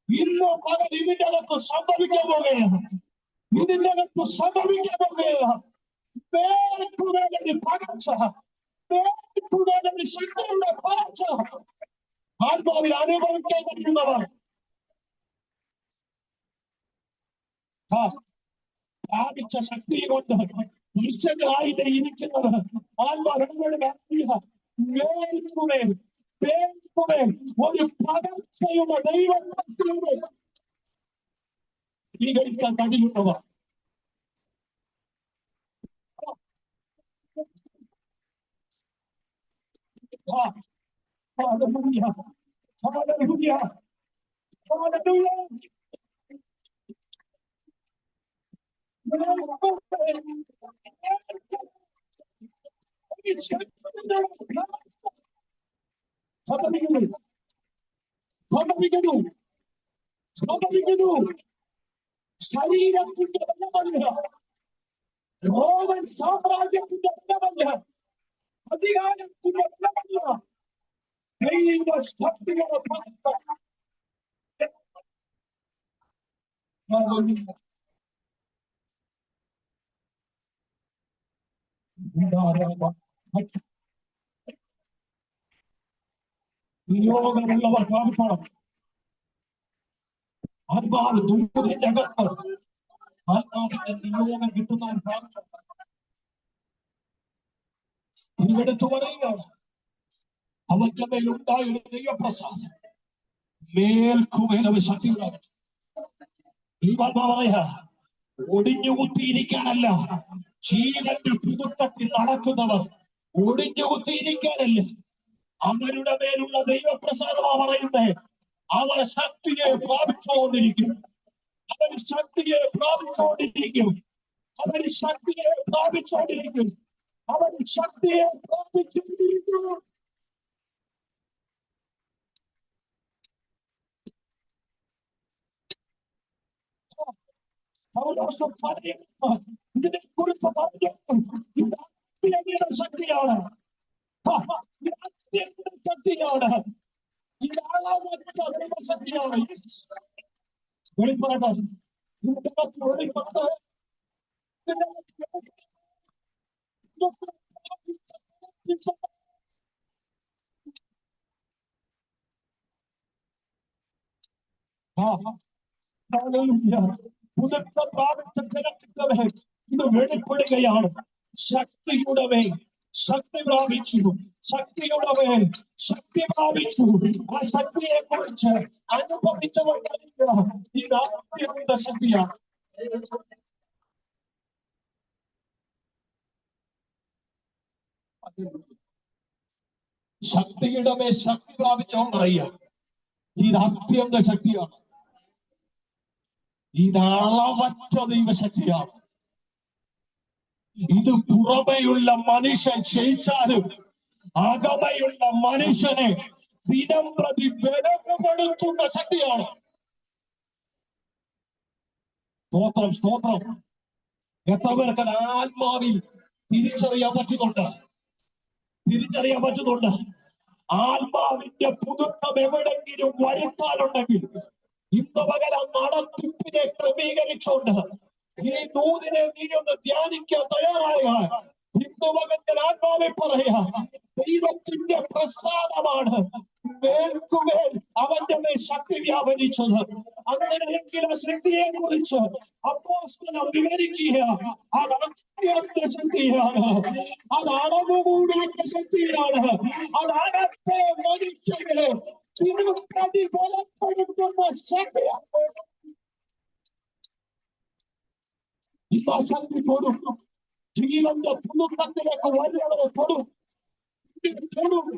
Speaker 1: ഇന്ന് പകൽ ഇതിന്റെ അകത്ത് സംഭവിക്കാൻ പോകുകയാണ്. ഇതിന്റെ അകത്ത് സംഭവിക്കാൻ പോകുകയാണ്. മേൽക്കുമേലൊരു പകർച്ച, മേൽക്കുമേലൊരു ശക്തിയുടെ പകർച്ച ആത്മാവിൽ അനുഭവിക്കാൻ പറ്റുന്നവർ പ്രാപിച്ച ശക്തി കൊണ്ട് നിശ്ചയമായിട്ട് ഇരിക്കുന്നത് മേൽക്കുമേൽ ഒരു പകർച്ചയുടെ ദൈവത്തെ സ്വീകരിക്കാൻ കഴിയുന്നവർ. Hallelujah. Hallelujah. Hallelujah. ശരീരത്തിന്റെ ബലമല്ല, റോമൻ സാമ്രാജ്യത്തിന്റെ ബലമല്ല, അധികാരത്തിന്റെ ബലമല്ല, ദൈവ ശക്തിയുടെ ബലം. നിയോഗമുള്ളവർ പ്രാപിക്കണം. ആത്മാവ് ദൂരത്തിന്റെ അകത്ത് ആത്മാവിന്റെ നിയോഗം കിട്ടുന്നവർ പ്രാപിക്കണം. ഇവിടുത്തെ പറയുകയാണ്, അവന്റെ മേലുണ്ടായ ഒരു ദൈവപ്രസാദം മേൽക്കുമേലവ ശക്തി പ്രാപിച്ചു. ഈ പറയാ, ഒടിഞ്ഞുകുത്തിയിരിക്കാനല്ല, ജീവന്റെ പുതുക്കത്തിൽ നടക്കുന്നവർ ഒടിഞ്ഞുകുത്തിയിരിക്കാനല്ല, അവരുടെ മേലുള്ള ദൈവപ്രസാദമാ പറയുന്നത്. അവർ ശക്തിയെ പ്രാപിച്ചുകൊണ്ടിരിക്കും, അവർ ശക്തിയെ പ്രാപിച്ചുകൊണ്ടിരിക്കും, അവർ ശക്തിയെ പ്രാപിച്ചുകൊണ്ടിരിക്കും, അവർ ശക്തിയെ പ്രാപിച്ചുകൊണ്ടിരിക്കും. ഇതിനെ കുറിച്ച് പറഞ്ഞു, ഇത് ശക്തിയാണ്, ശക്തിയാണ്, ശക്തിയാണ്. വെളിപ്പാട് വെളിപ്പാട് പുതുക്ക പ്രാപിച്ചവരെ ഇത് വെളിപ്പെടുകയാണ്. ശക്തിയുടെ മേൽ ശക്തി പ്രാപിച്ചു, ശക്തിയുടെ മേൽ ശക്തി പ്രാപിച്ചു. ആ ശക്തിയെ കുറിച്ച് അനുഭവിച്ചവർ ഇത് ആത്മീയത്തിന്റെ ശക്തിയാണ്. ശക്തിയുടെ മേൽ ശക്തി പ്രാപിച്ചവൻ പറയുക, ഇത് അത്യന്ത ശക്തിയാണ്, ഇത് അളവറ്റ ദൈവശക്തിയാണ്. ഇത് പുറമെയുള്ള മനുഷ്യൻ ക്ഷയിച്ചാലും അകമയുള്ള മനുഷ്യനെ ദിനം പ്രതി ബലപ്പെടുത്തുന്ന ശക്തിയാണ്. സ്തോത്രം, സ്തോത്രം. എത്ര പേർക്ക് ആത്മാവിൽ തിരിച്ചറിയാൻ പറ്റുന്നുണ്ട്? തിരിച്ചറിയാൻ പറ്റുന്നുണ്ട്. ആത്മാവിന്റെ പുതുക്കം എവിടെങ്കിലും വരുത്താനുണ്ടെങ്കിൽ ഇന്ന് പകരം നടത്തിപ്പിനെ ക്രമീകരിച്ചുകൊണ്ട് ഈ ദൂതിനെ നീ ഒന്ന് ധ്യാനിക്കാൻ തയ്യാറായാൽ ഇന്ന് പകരം ആത്മാവെ പറയാ, ദൈവത്തിന്റെ പ്രസ്ഥാനമാണ് മേൽക്കുമേൽ അവന്റെ മേൽ ശക്തി വ്യാപരിച്ചത്. അങ്ങനെയെങ്കിൽ ആ ശക്തിയെ കുറിച്ച് അപ്പോസ്തലൻ വിവരിക്കുക. അത് അത്യാത്മ ശക്തിയാണ്, അത് അളവ് കൂടാത്ത ശക്തിയാണ്, അത് അകത്തെ മനുഷ്യനെ പ്രതിഫലപ്പെടുത്തുന്ന ശക്തിയാണ്. ഈ ശക്തി തൊടും, ജീവന്റെ പുതുക്കത്തിലേക്ക് വരുന്നവരെ തൊടും, തൊടും.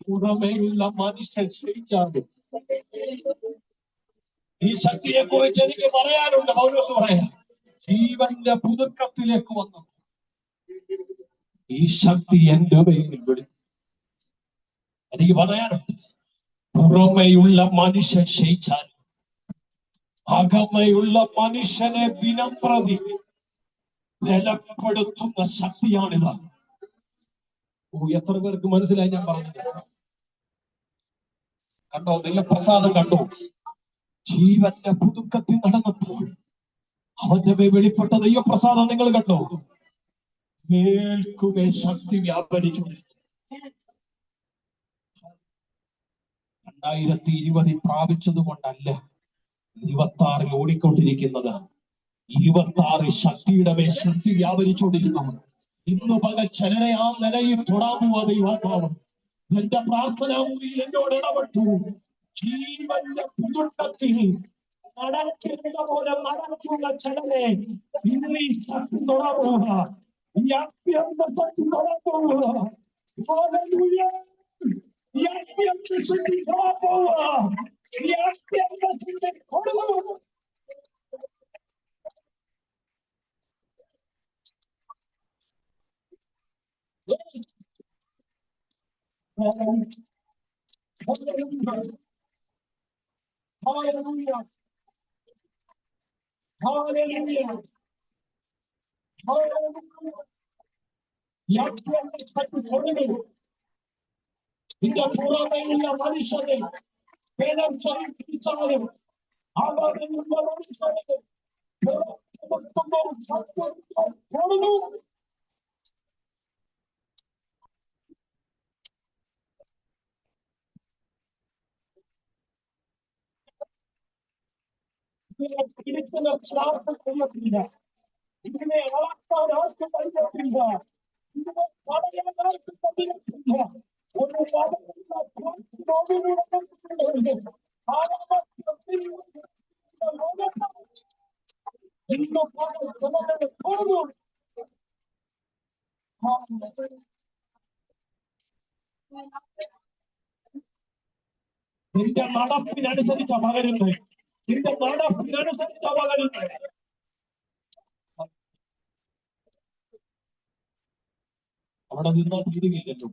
Speaker 1: പുറമേയുള്ള മനുഷ്യൻ ക്ഷയിച്ചാണ്. ഈ ശക്തിയെ കുറിച്ച് എനിക്ക് പറയാനുണ്ട്. പൗലോസ് പറയാം, ജീവന്റെ പുതുക്കത്തിലേക്ക് വന്നു ഈ ശക്തി എന്റെ മേലിൽ വിളി. എനിക്ക് പറയാനുണ്ട്, പുറമെയുള്ള മനുഷ്യൻ ക്ഷയിച്ചാൽ അകമയുള്ള മനുഷ്യനെ ദിനം പ്രതി ബലപ്പെടുത്തുന്ന ശക്തിയാണിത്. എത്ര പേർക്ക് മനസ്സിലായി ഞാൻ പറഞ്ഞത്? കണ്ടോ, ദൈവപ്രസാദം കണ്ടോ? ജീവന്റെ പുതുക്കത്തിൽ നടന്നപ്പോൾ അവന്റെ മേൽ വെളിപ്പെട്ട ദൈവപ്രസാദം നിങ്ങൾ കണ്ടോ? മേൽക്കുമേൽ ശക്തി വ്യാപരിച്ചു. 2020 പ്രാപിച്ചത് കൊണ്ടല്ല 26 ഓടിക്കൊണ്ടിരിക്കുന്നത്. 26 ശക്തിയുടെ മേൽ ശക്തി വ്യാപരിച്ചുകൊണ്ടിരിക്കുന്നു. ഇന്ന് പകൽ ചിലരെ ആ നിലയിൽ തൊടാൻ പോവാ ദൈവാത്മാവ്. എന്റെ പ്രാർത്ഥന മുറിയിൽ എന്നോട് ഇടപെട്ടു. ജീവന്റെ പുതുക്കത്തിൽ നടക്കുന്ന പോലെ നടക്കുന്ന ചിലരെ ഇന്ന് ഈ ശക്തി തുടങ്ങുക, ഈ അത്യന്ത ശക്തി തുടങ്ങുക. ഈ അത്യന്ത ശക്തി തുടങ്ങുക, ഈ അത്യന്ത ശക്തി കൊടുക്കുക. Hallelujah. Hallelujah. Hallelujah. ഇതിന്റെ പുറമെയുള്ള മനുഷ്യനെ വേദം ചരിച്ചാലും അവരിലുള്ള മനുഷ്യനെ കൊടുന്നു. ഇതിനെ പ്രാർത്ഥന ചെയ്യത്തില്ല, ഇതിനെ അളക്കാൻ ആർക്കും കഴിയത്തില്ല, ഇതിനെ പറയാൻ ആർക്കും കഴിയത്തില്ല. ഒരു നിന്റെ നടപ്പിനനുസരിച്ച പകരുന്നത്, നിന്റെ നടപ്പിനനുസരിച്ച പകരുന്നത്. അവിടെ നിന്നാ തീരുകയില്ലല്ലോ.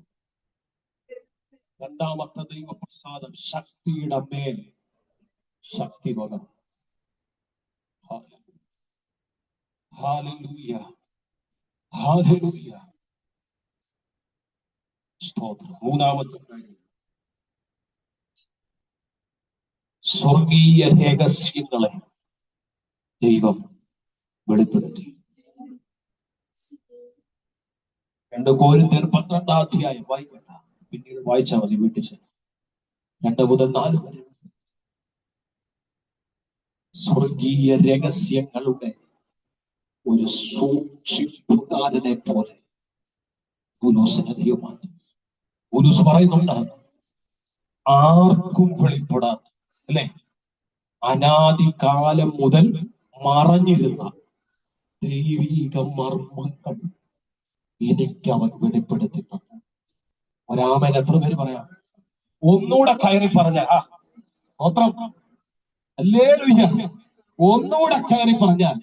Speaker 1: രണ്ടാമത്തെ ദൈവപ്രസാദം ശക്തിയുടെ മേൽ ശക്തി പകർന്നു. ഹല്ലേലൂയ, ഹല്ലേലൂയ, സ്തോത്രം. മൂന്നാമത്തെ കാര്യം, സ്വർഗീയ രഹസ്യങ്ങളെ ദൈവം വെളിപ്പെടുത്തി. 2 കൊരിന്ത്യർ 12-ാം അധ്യായം വായിക്കണ്ട, പിന്നീട് വായിച്ചാൽ മതി വീട്ടിൽ. 2 മുതൽ 4 വരെ സ്വർഗീയ രഹസ്യങ്ങളുടെ ഒരു സൂക്ഷിപ്പുകാരനെ പോലെ പൗലോസിന്റെ ദൈവമാണ്. പൗലോസ് പറയുന്നുണ്ട്, ആർക്കും വെളിപ്പെടാത്ത, അല്ലെ, അനാദികാലം മുതൽ മറഞ്ഞിരുന്ന ദൈവീക മർമ്മങ്ങൾ എനിക്ക് അവൻ വെളിപ്പെടുത്തി തന്നു. ഒരാമൻ എത്ര പേര് പറയാം? ഒന്നുകൂടെ കയറി പറഞ്ഞ സ്തോത്രം, ഹല്ലേലൂയ. ഒന്നുകൂടെ കയറി പറഞ്ഞാൽ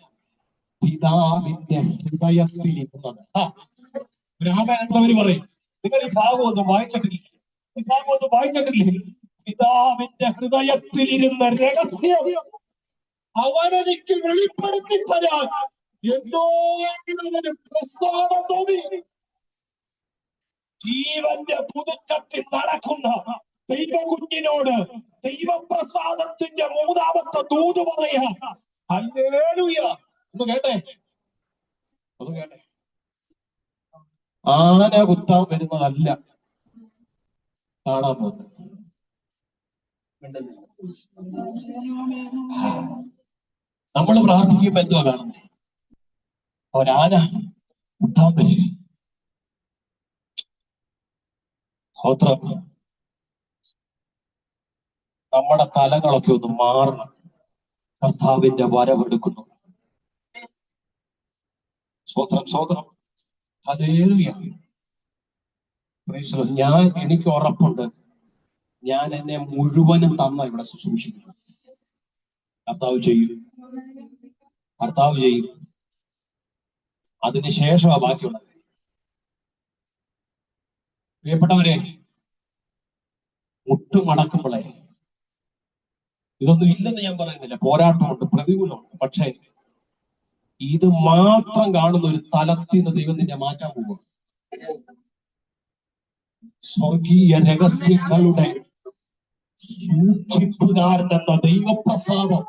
Speaker 1: പിതാവിന്റെ ഹൃദയത്തിൽ ഇരുന്നത്. ഒരാമൻ എത്ര പേര് പറയും? നിങ്ങൾ ഈ ഭാഗം ഒന്നും വായിച്ചിട്ടില്ലേ? ഈ ഭാഗം ഒന്നും വായിച്ചിട്ടില്ലേ? പിതാവിന്റെ ഹൃദയത്തിൽ ഇരുന്ന രഹസ്യം അവനെനിക്ക് വെളിപ്പെടുത്തി തരാൻ എന്തോ പ്രസാദം തോന്നി. ജീവന്റെ പുതുക്കത്തിൽ നടക്കുന്ന ദൈവകുഞ്ഞിനോട് ദൈവപ്രസാദത്തിന്റെ മൂന്നാമത്തെ ദൂത് പറയാ. ഹല്ലേലൂയ. ഒന്ന് കേട്ടെ, ഒന്ന് കേട്ടെ. ആന കുത്താൻ വരുന്നതല്ല കാണാൻ പോകുന്നത്. നമ്മൾ പ്രാർത്ഥിക്കുമ്പോ എന്തുവാ കാണുന്നത്? ഒരാന കുത്താൻ വരിക. സ്തോത്രം. നമ്മുടെ തലകളൊക്കെ ഒന്ന് മാറണം. കർത്താവിന്റെ വരവെടുക്കുന്നു. സ്തോത്രം, സ്തോത്രം. ഹല്ലേലൂയ. Praise the Lord. എനിക്ക് ഉറപ്പുണ്ട്, ഞാൻ എന്നെ മുഴുവനും തന്ന ഇവിടെ ശുശ്രൂഷിക്കുന്നു. കർത്താവ് ചെയ്യും, കർത്താവ് ചെയ്യും. അതിനുശേഷമാ ബാക്കിയുള്ളത്. പ്രിയപ്പെട്ടവരെ, മുട്ടുമടക്കുമ്പോഴേ, ഇതൊന്നും ഇല്ലെന്ന് ഞാൻ പറയുന്നില്ല, പോരാട്ടമുണ്ട്, പ്രതികൂലമുണ്ട്. പക്ഷേ ഇത് മാത്രം കാണുന്ന ഒരു തലത്തിൽ നിന്ന് ദൈവം നിന്നെ മാറ്റാൻ പോകും. സ്വർഗീയ രഹസ്യങ്ങളുടെ സൂക്ഷിപ്പുകാരനെന്ന ദൈവപ്രസാദം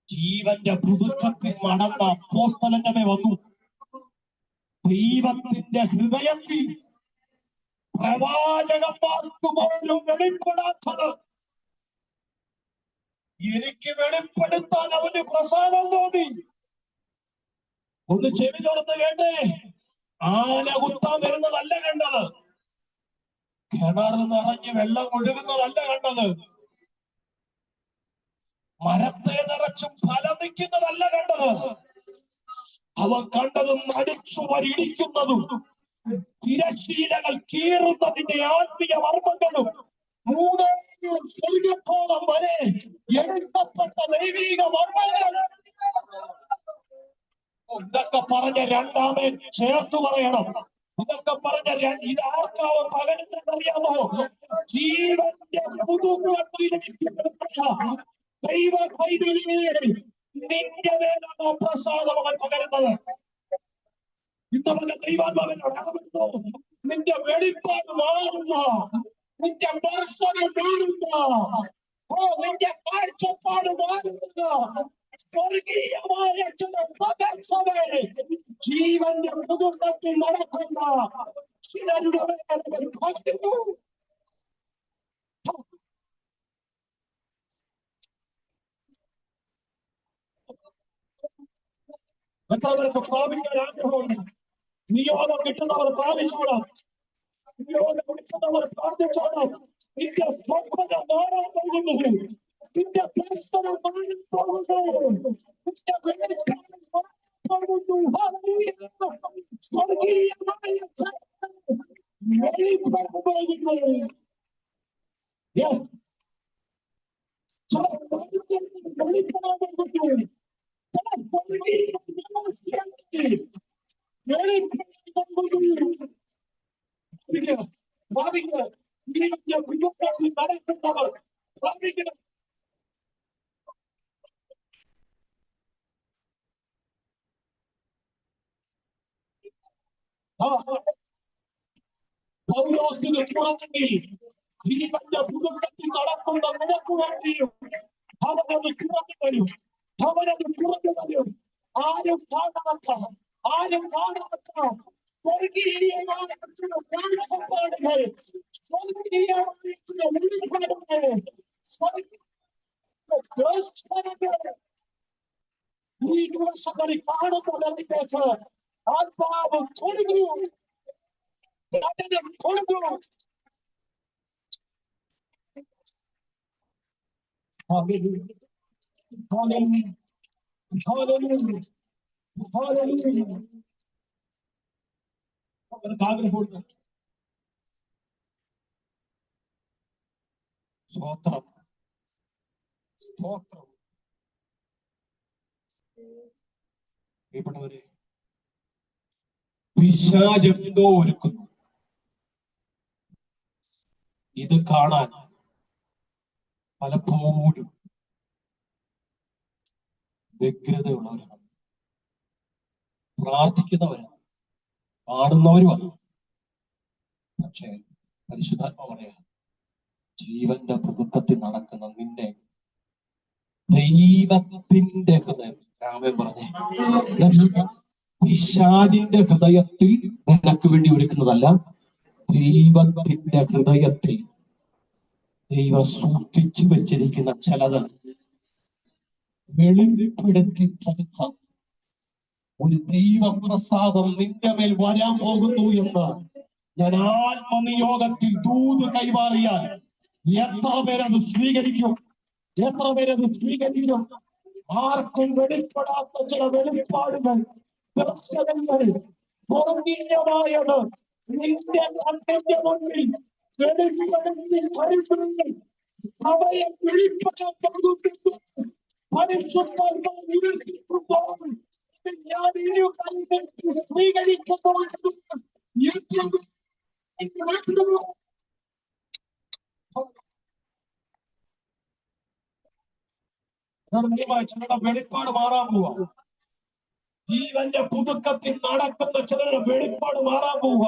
Speaker 1: ജീവന്റെ പുതുക്കത്തിൽ നടന്ന അപ്പോസ്തലന്റെ മേൽ വന്നു. ദൈവത്തിന്റെ ഹൃദയത്തിൽ പ്രവാചകന്മാർക്ക് പോലും വെളിപ്പെടാത്തത് എനിക്ക് വെളിപ്പെടുത്താൻ അവന് പ്രസാദം തോന്നി. ഒന്ന് ചെവി തുറന്ന് കേട്ടേ. ആന കുത്താൻ വരുന്നതല്ല കണ്ടത്, കിണർ നിറഞ്ഞ് വെള്ളം ഒഴുകുന്നതല്ല കണ്ടത്, മരത്തെ നിറച്ചും ഫലം നിൽക്കുന്നതല്ല കണ്ടത്. അവൻ കണ്ടത് നടിച്ചുവരിടിക്കുന്നതും തിരശീലകൾ കീറുന്നതിന്റെ ആത്മീയ മർമ്മങ്ങളും മൂന്നാം സ്വർഗത്തോളം വരെ എഴുതപ്പെട്ട ദൈവിക മർമ്മങ്ങൾ. ഇതൊക്കെ പറഞ്ഞ രണ്ടാമേ ചേർത്ത് പറയണം. ഇതൊക്കെ പറഞ്ഞ ഇതാർക്കാവും പകരുന്നറിയാമോ? ജീവന്റെ ദൈവ നിന്റെ മേലാണ് പ്രസാദം അവൻ പകരുന്നത്. ഇന്നവന്റെ ദൈവാത്മാവിനോട് നിന്റെ വെളിപ്പാട് മാറുന്ന, നിന്റെ ദർശനം മാറുന്ന, നിന്റെ കാഴ്ചപ്പാട് മാറുന്ന സ്വർഗീയമായ ചില പകർച്ചകൾ ജീവന്റെ പുതുക്കത്തിൽ നടക്കുന്ന ചിലരുടെ പകരുന്നു. മറ്റുള്ളവർക്ക് പ്രാപിക്കാൻ ആഗ്രഹമുണ്ട്. നിയോഗം കിട്ടുന്നവർ പ്രാപിച്ചോളാം, നിയോഗം കിട്ടുന്നവർ പ്രാർത്ഥിച്ചോളാം. നിന്റെ സ്വപ്നം മാറാൻ പോകുന്നു, നിന്റെ ദർശനം മാറാൻ പോകുന്നു, നിന്റെ വെളിപ്പാട് മാറാൻ പോകുന്നു. സ്വർഗീയമായ വെളിപ്പാട് പോകുന്നു. വെളിപ്പാട് പോകുന്നു. ജീവന്റെ പുതുക്കത്തിൽ നടക്കുന്ന നിനക്ക് വേണ്ടിയും അവനത് തുറന്നു തരും, അവനത് തുറന്നു തരും. ആരും കാണാത്ത, ആരും കാണാത്ത സ്വർഗീയമായ കാഴ്ചപ്പാടുകൾ, സ്വർഗീയമായ വെളിപ്പാടുകൾ, ഈ ദിവസങ്ങളിൽ കാണുന്നതിലേക്ക് ആത്മാവ് കൊടുക്കൂ, കൊടുക്കൂ. Hallelujah. Hallelujah. Hallelujah. Hallelujah. ആഗ്രഹമുണ്ട്. സ്തോത്രം, സ്തോത്രം. പ്രിയപ്പെട്ടവരെ, പിശാച് എന്തോ ഒരുക്കുന്നു. ഇത് കാണാൻ പലപ്പോഴും വ്യഗ്രതയുള്ളവരാണ്, പ്രാർത്ഥിക്കുന്നവരാണ്, കാണുന്നവരുമാണ്. പക്ഷേ പരിശുദ്ധാത്മ പറയാം, ജീവന്റെ പുതുക്കത്തിൽ നടക്കുന്ന നിന്നെ ദൈവത്തിന്റെ ഹൃദയം, രാമൻ പറഞ്ഞേ, പിശാചിന്റെ ഹൃദയത്തിൽ നിനക്ക് വേണ്ടി ഒരുക്കുന്നതല്ല, ദൈവത്തിന്റെ ഹൃദയത്തിൽ ദൈവം സൂക്ഷിച്ചു വെച്ചിരിക്കുന്ന ചിലത് വെളിപ്പെടുത്തി തരുന്ന ഒരു ദൈവപ്രസാദം നിന്റെ മേൽ വരാൻ പോകുന്നു എന്ന് ഞാൻ ആത്മനിയോഗത്തിൽ ദൂത് കൈമാറിയാൽ എത്ര പേരത് സ്വീകരിക്കും? എത്ര പേരത് സ്വീകരിക്കും? ആർക്കും വെളിപ്പെടാത്ത ചില വെളിപ്പാടുകൾ, ദർശനങ്ങൾ, സ്വർഗീയമായത് നിന്റെ കണ്ണിന്റെ മുന്നിൽ വെളിപ്പെടുത്തി വരുന്നു. അവയെ വെളിപ്പെടാൻ പോകുന്നു. പരിശുദ്ധാത്മാവ് നിരസിക്കുമ്പോൾ ഞാൻ ഇരു കൈകൾക്ക് സ്വീകരിക്കുന്നു. ചിലരുടെ വെളിപ്പാട് മാറാൻ പോവാ. ജീവന്റെ പുതുക്കത്തിൽ നടക്കുന്ന ചിലരുടെ വെളിപ്പാട് മാറാൻ പോവുക.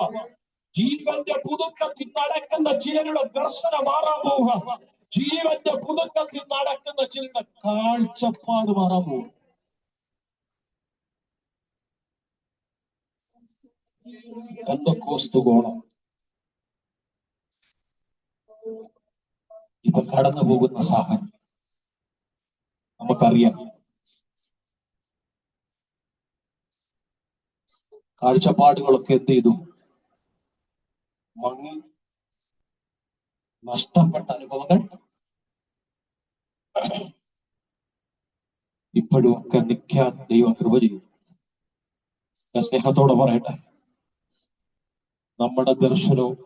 Speaker 1: ജീവന്റെ പുതുക്കത്തിൽ നടക്കുന്ന ചിലരുടെ ദർശനം മാറാൻ പോവുക. ജീവന്റെ പുതുക്കത്തിൽ നടക്കുന്ന ചിലരുടെ കാഴ്ചപ്പാട് മാറാൻ പോവുക. പെന്തക്കോസ്തുകോണം ഇപ്പൊ കടന്നു പോകുന്ന സാഹചര്യം നമുക്കറിയാം. കാഴ്ചപ്പാടുകളൊക്കെ എന്ത് ചെയ്തു? മങ്ങി. നഷ്ടപ്പെട്ട അനുഭവങ്ങൾ ഇപ്പോഴും ഒക്കെ നിൽക്കാൻ ദൈവം കൃപ ചെയ്യും. ഞാൻ സ്നേഹത്തോടെ പറയട്ടെ, നമ്മുടെ ദർശനവും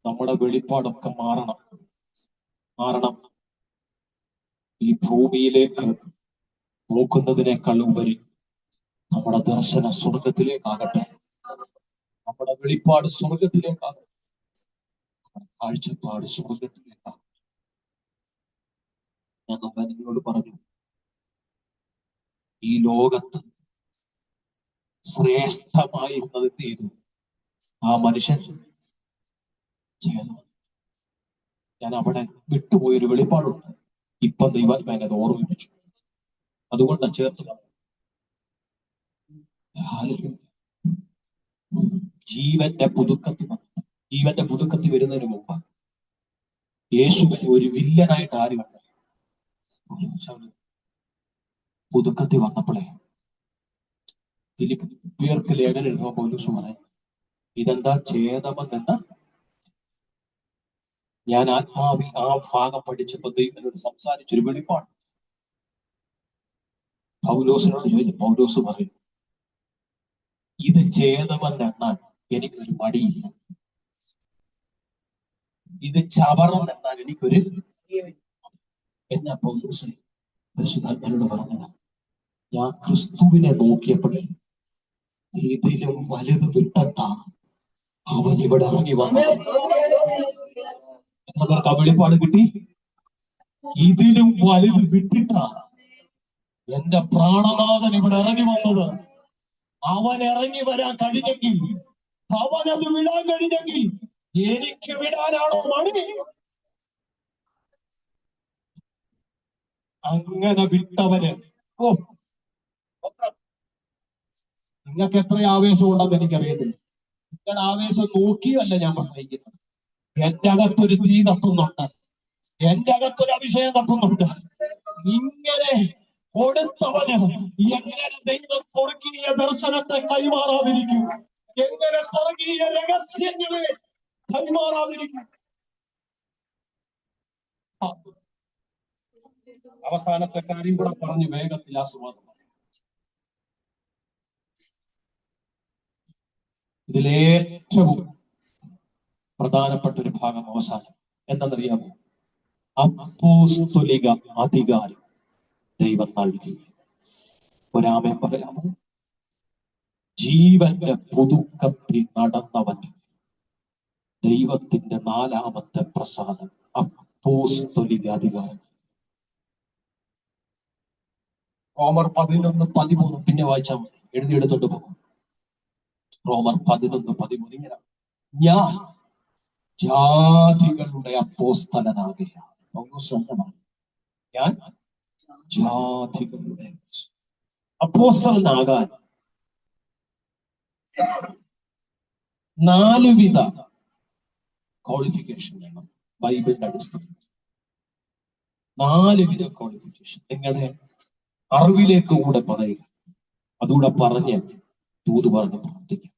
Speaker 1: നമ്മുടെ വെളിപ്പാടൊക്കെ മാറണം. ഈ ഭൂമിയിലേക്ക് നോക്കുന്നതിനേക്കാൾ ഉപരി നമ്മുടെ ദർശനം സ്വർഗത്തിലേക്കാകട്ടെ, നമ്മുടെ വെളിപ്പാട് സ്വർഗത്തിലേക്കാകട്ടെ, കാഴ്ചപ്പാട് സ്വർഗത്തിലേക്കാകട്ടെ. ഞാൻ നിങ്ങളോട് പറഞ്ഞു, ഈ ലോകത്ത് ശ്രേഷ്ഠമായിരുന്നത് എന്ത് ചെയ്തു? ആ മനുഷ്യൻ ചെയ്തു. ഞാൻ അവിടെ വിട്ടുപോയൊരു വെളിപ്പാടുണ്ട്. ഇപ്പം ദൈവാത്മാവിനെ അത് ഓർമ്മിപ്പിച്ചു. അതുകൊണ്ടാണ് ചേർത്ത് പറഞ്ഞു. ജീവന്റെ പുതുക്കത്തിൽ വരുന്നതിന് മുമ്പ് യേശുവിനെ ഒരു വില്ലനായിട്ട് ആര് കണ്ടു? പുതുക്കത്തിൽ വന്നപ്പോഴേ ഫിലിപ്പിയർക്ക് ലേഖനം എഴുതുമ്പോൾ പൗലോസ് പറയും, ഇതെന്താ ഛേദമെന്ന ഞാൻ ആത്മാവിൽ ആ ഭാഗം പഠിച്ചപ്പോൾ ദൈവത്തിനോട് സംസാരിച്ചൊരു വെളിപ്പാട് പൗലോസിനോട് ചോദിച്ചു. പൗലോസ് പറയും, ഇത് ഛേദമെന്നെണ്ണാൻ എനിക്കൊരു മടിയില്ല, ഇത് ചവറെന്നെണ്ണാൻ എനിക്കൊരു എന്നാ പൗലോസ് പരിശുദ്ധാത്മാവിനോട് പറഞ്ഞത്. ഞാൻ ക്രിസ്തുവിനെ നോക്കിയപ്പോഴേ ഇതിലും വലുത് വിട്ടട്ടാ അവൻ ഇവിടെ ഇറങ്ങി വന്നു. എന്നവർക്ക് ആ വെളിപ്പാട് കിട്ടി. ഇതിലും വലുത് വിട്ടിട്ടാ എന്റെ പ്രാണനാഥൻ ഇവിടെ ഇറങ്ങി വന്നത്. അവൻ ഇറങ്ങി വരാൻ കഴിഞ്ഞെങ്കിൽ, അവനത് വിടാൻ കഴിഞ്ഞെങ്കിൽ എനിക്ക് വിടാനാണോ മണി? അങ്ങനെ വിട്ടവന് നിങ്ങൾക്ക് എത്ര ആവേശം ഉണ്ടെന്ന് എനിക്കറിയത്തില്ല. നിങ്ങളുടെ ആവേശം നോക്കിയല്ല ഞാൻ പ്രസംഗിക്കുന്നത്. എന്റെ അകത്തൊരു തീ കത്തുന്നുണ്ട്, എന്റെ അകത്തൊരു അഭിഷേകം കത്തുന്നുണ്ട്. ഇങ്ങനെ കൊടുത്തവന് എങ്ങനെ ദൈവം സ്വർഗീയ ദർശനത്തെ കൈമാറാതിരിക്കും? എങ്ങനെ സ്വർഗീയ രഹസ്യങ്ങളെ കൈമാറാതിരിക്കും? അവസാനത്തെ കാര്യം കൂടെ പറഞ്ഞു വേഗത്തിൽ ആസ്വാദം. ഇതിലേറ്റവും പ്രധാനപ്പെട്ട ഒരു ഭാഗം അവസാനം എന്താണെന്നറിയാമോ? അപ്പോസ്തലിക അധികാരം ദൈവം നൽകി. ഒരാമേൻ പറയാമോ? ജീവന്റെ പുതുക്കത്തിൽ നടന്നവൻ ദൈവത്തിന്റെ നാലാമത്തെ പ്രസാദം അപ്പോസ്തലിക അധികാരം. റോമർ 11:13 പിന്നെ വായിച്ചാൽ മതി, എഴുതിയെടുത്തോണ്ട് പോകും. റോമർ 11:13 ഇങ്ങനെ, ഞാൻ ജാതികളുടെ അപ്പോസ്തലനാകുകയാണ്. ഞാൻ ജാതികളുടെ അപ്പോസ്തലനാകാൻ 4 വിധ ക്വാളിഫിക്കേഷൻ വേണം ബൈബിളിന്റെ അടിസ്ഥാനത്തിൽ. 4 വിധ ക്വാളിഫിക്കേഷൻ നിങ്ങളുടെ അറിവിലേക്ക് കൂടെ പറയുക, അതുകൂടെ പറഞ്ഞ് തൂത് പറഞ്ഞ് പ്രവർത്തിക്കുക.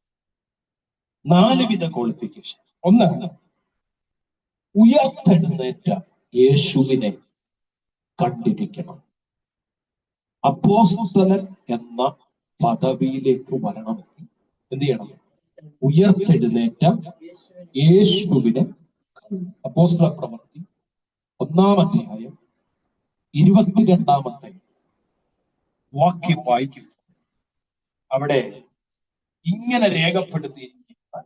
Speaker 1: 4 വിധ ക്വാളിഫിക്കേഷൻ. ഒന്ന്, ഉയർത്തെഴുന്നേറ്റ യേശുവിനെ കണ്ടിരിക്കണം. അപ്പോസ്തലൻ എന്ന പദവിയിലേക്ക് വരണമെങ്കിൽ എന്ത് ചെയ്യണം? ഉയർത്തെഴുന്നേറ്റ യേശുവിനെ. അപ്പോസ്തല പ്രവൃത്തി 1-ാം അധ്യായം 22-ാമത്തെ വാക്യം വായിക്കും. അവിടെ ഇങ്ങനെ രേഖപ്പെടുത്തിയിരിക്കുന്ന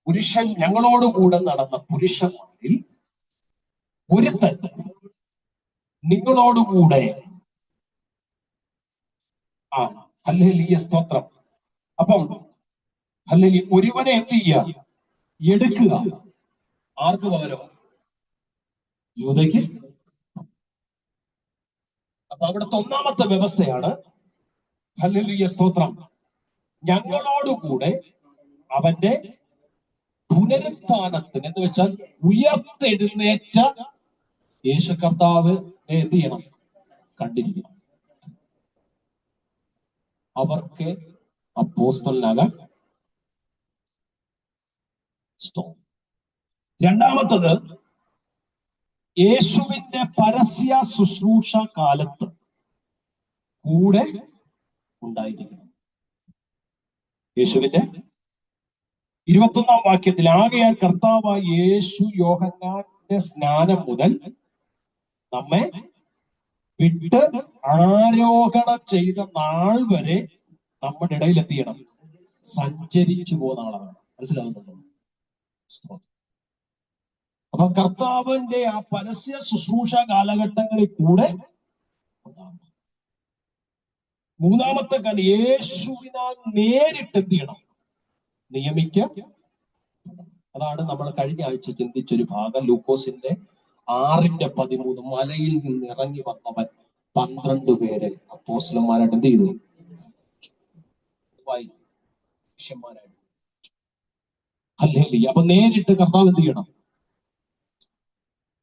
Speaker 1: പുരുഷൻ, ഞങ്ങളോടുകൂടെ നടന്ന പുരുഷന്മാരിൽ ഒരുത്തൻ നിങ്ങളോടുകൂടെ ഹല്ലേലൂയ, സ്തോത്രം. അപ്പം ഹല്ലേലൂയ, ഒരുവനെ എന്ത് ചെയ്യുക? എടുക്കുക. ആർക്ക് പകരം? യൂദയ്ക്ക്. അപ്പൊ അവിടുത്തെ 1-ാമത്തെ വ്യവസ്ഥയാണ് ഹല്ലേലൂയ, സ്തോത്രം, ഞങ്ങളോടുകൂടെ അവന്റെ പുനരുത്ഥാനത്തിന്, എന്ന് വെച്ചാൽ ഉയർത്തെഴുന്നേറ്റ യേശു കർത്താവ് എന്ത് ചെയ്യണം? കണ്ടിരിക്കണം. അവർക്ക് അപ്പോസ്തലനാകാൻ. രണ്ടാമത്തത്, യേശുവിന്റെ പരസ്യ ശുശ്രൂഷ കാലത്ത് കൂടെ ഉണ്ടായിരിക്കണം. യേശുവിന്റെ 21-ാം വാക്യത്തിൽ, ആകയാൽ കർത്താവായ യേശു യോഹന്നാന്റെ സ്നാനം മുതൽ നമ്മെ വിട്ട് ആരോഹണം ചെയ്ത നാൾ വരെ നമ്മുടെ ഇടയിൽ എന്ത് ചെയ്യണം? സഞ്ചരിച്ചു പോകുന്ന ആളാണ്. മനസ്സിലാകുന്നുണ്ടോ? അപ്പൊ കർത്താവിന്റെ ആ പരസ്യ ശുശ്രൂഷ കാലഘട്ടങ്ങളിൽ കൂടെ ഉണ്ടാകും. 3-ാമത്തെ കാര്യം, യേശുവിനാൽ നേരിട്ട് എന്ത് ചെയ്യണം? നിയമിക്കാം. അതാണ് നമ്മൾ കഴിഞ്ഞ ആഴ്ച ചിന്തിച്ചൊരു ഭാഗം. ലൂക്കോസിന്റെ 6:13, മലയിൽ നിന്ന് ഇറങ്ങി വന്നവൻ 12 പേരെ അപ്പോസ്തലന്മാരായിട്ട് എന്ത് ചെയ്തു? ശിഷ്യന്മാരായിട്ട്. ഹല്ലേലൂയ. അപ്പൊ നേരിട്ട് കർത്താവ് എന്ത് ചെയ്യണം?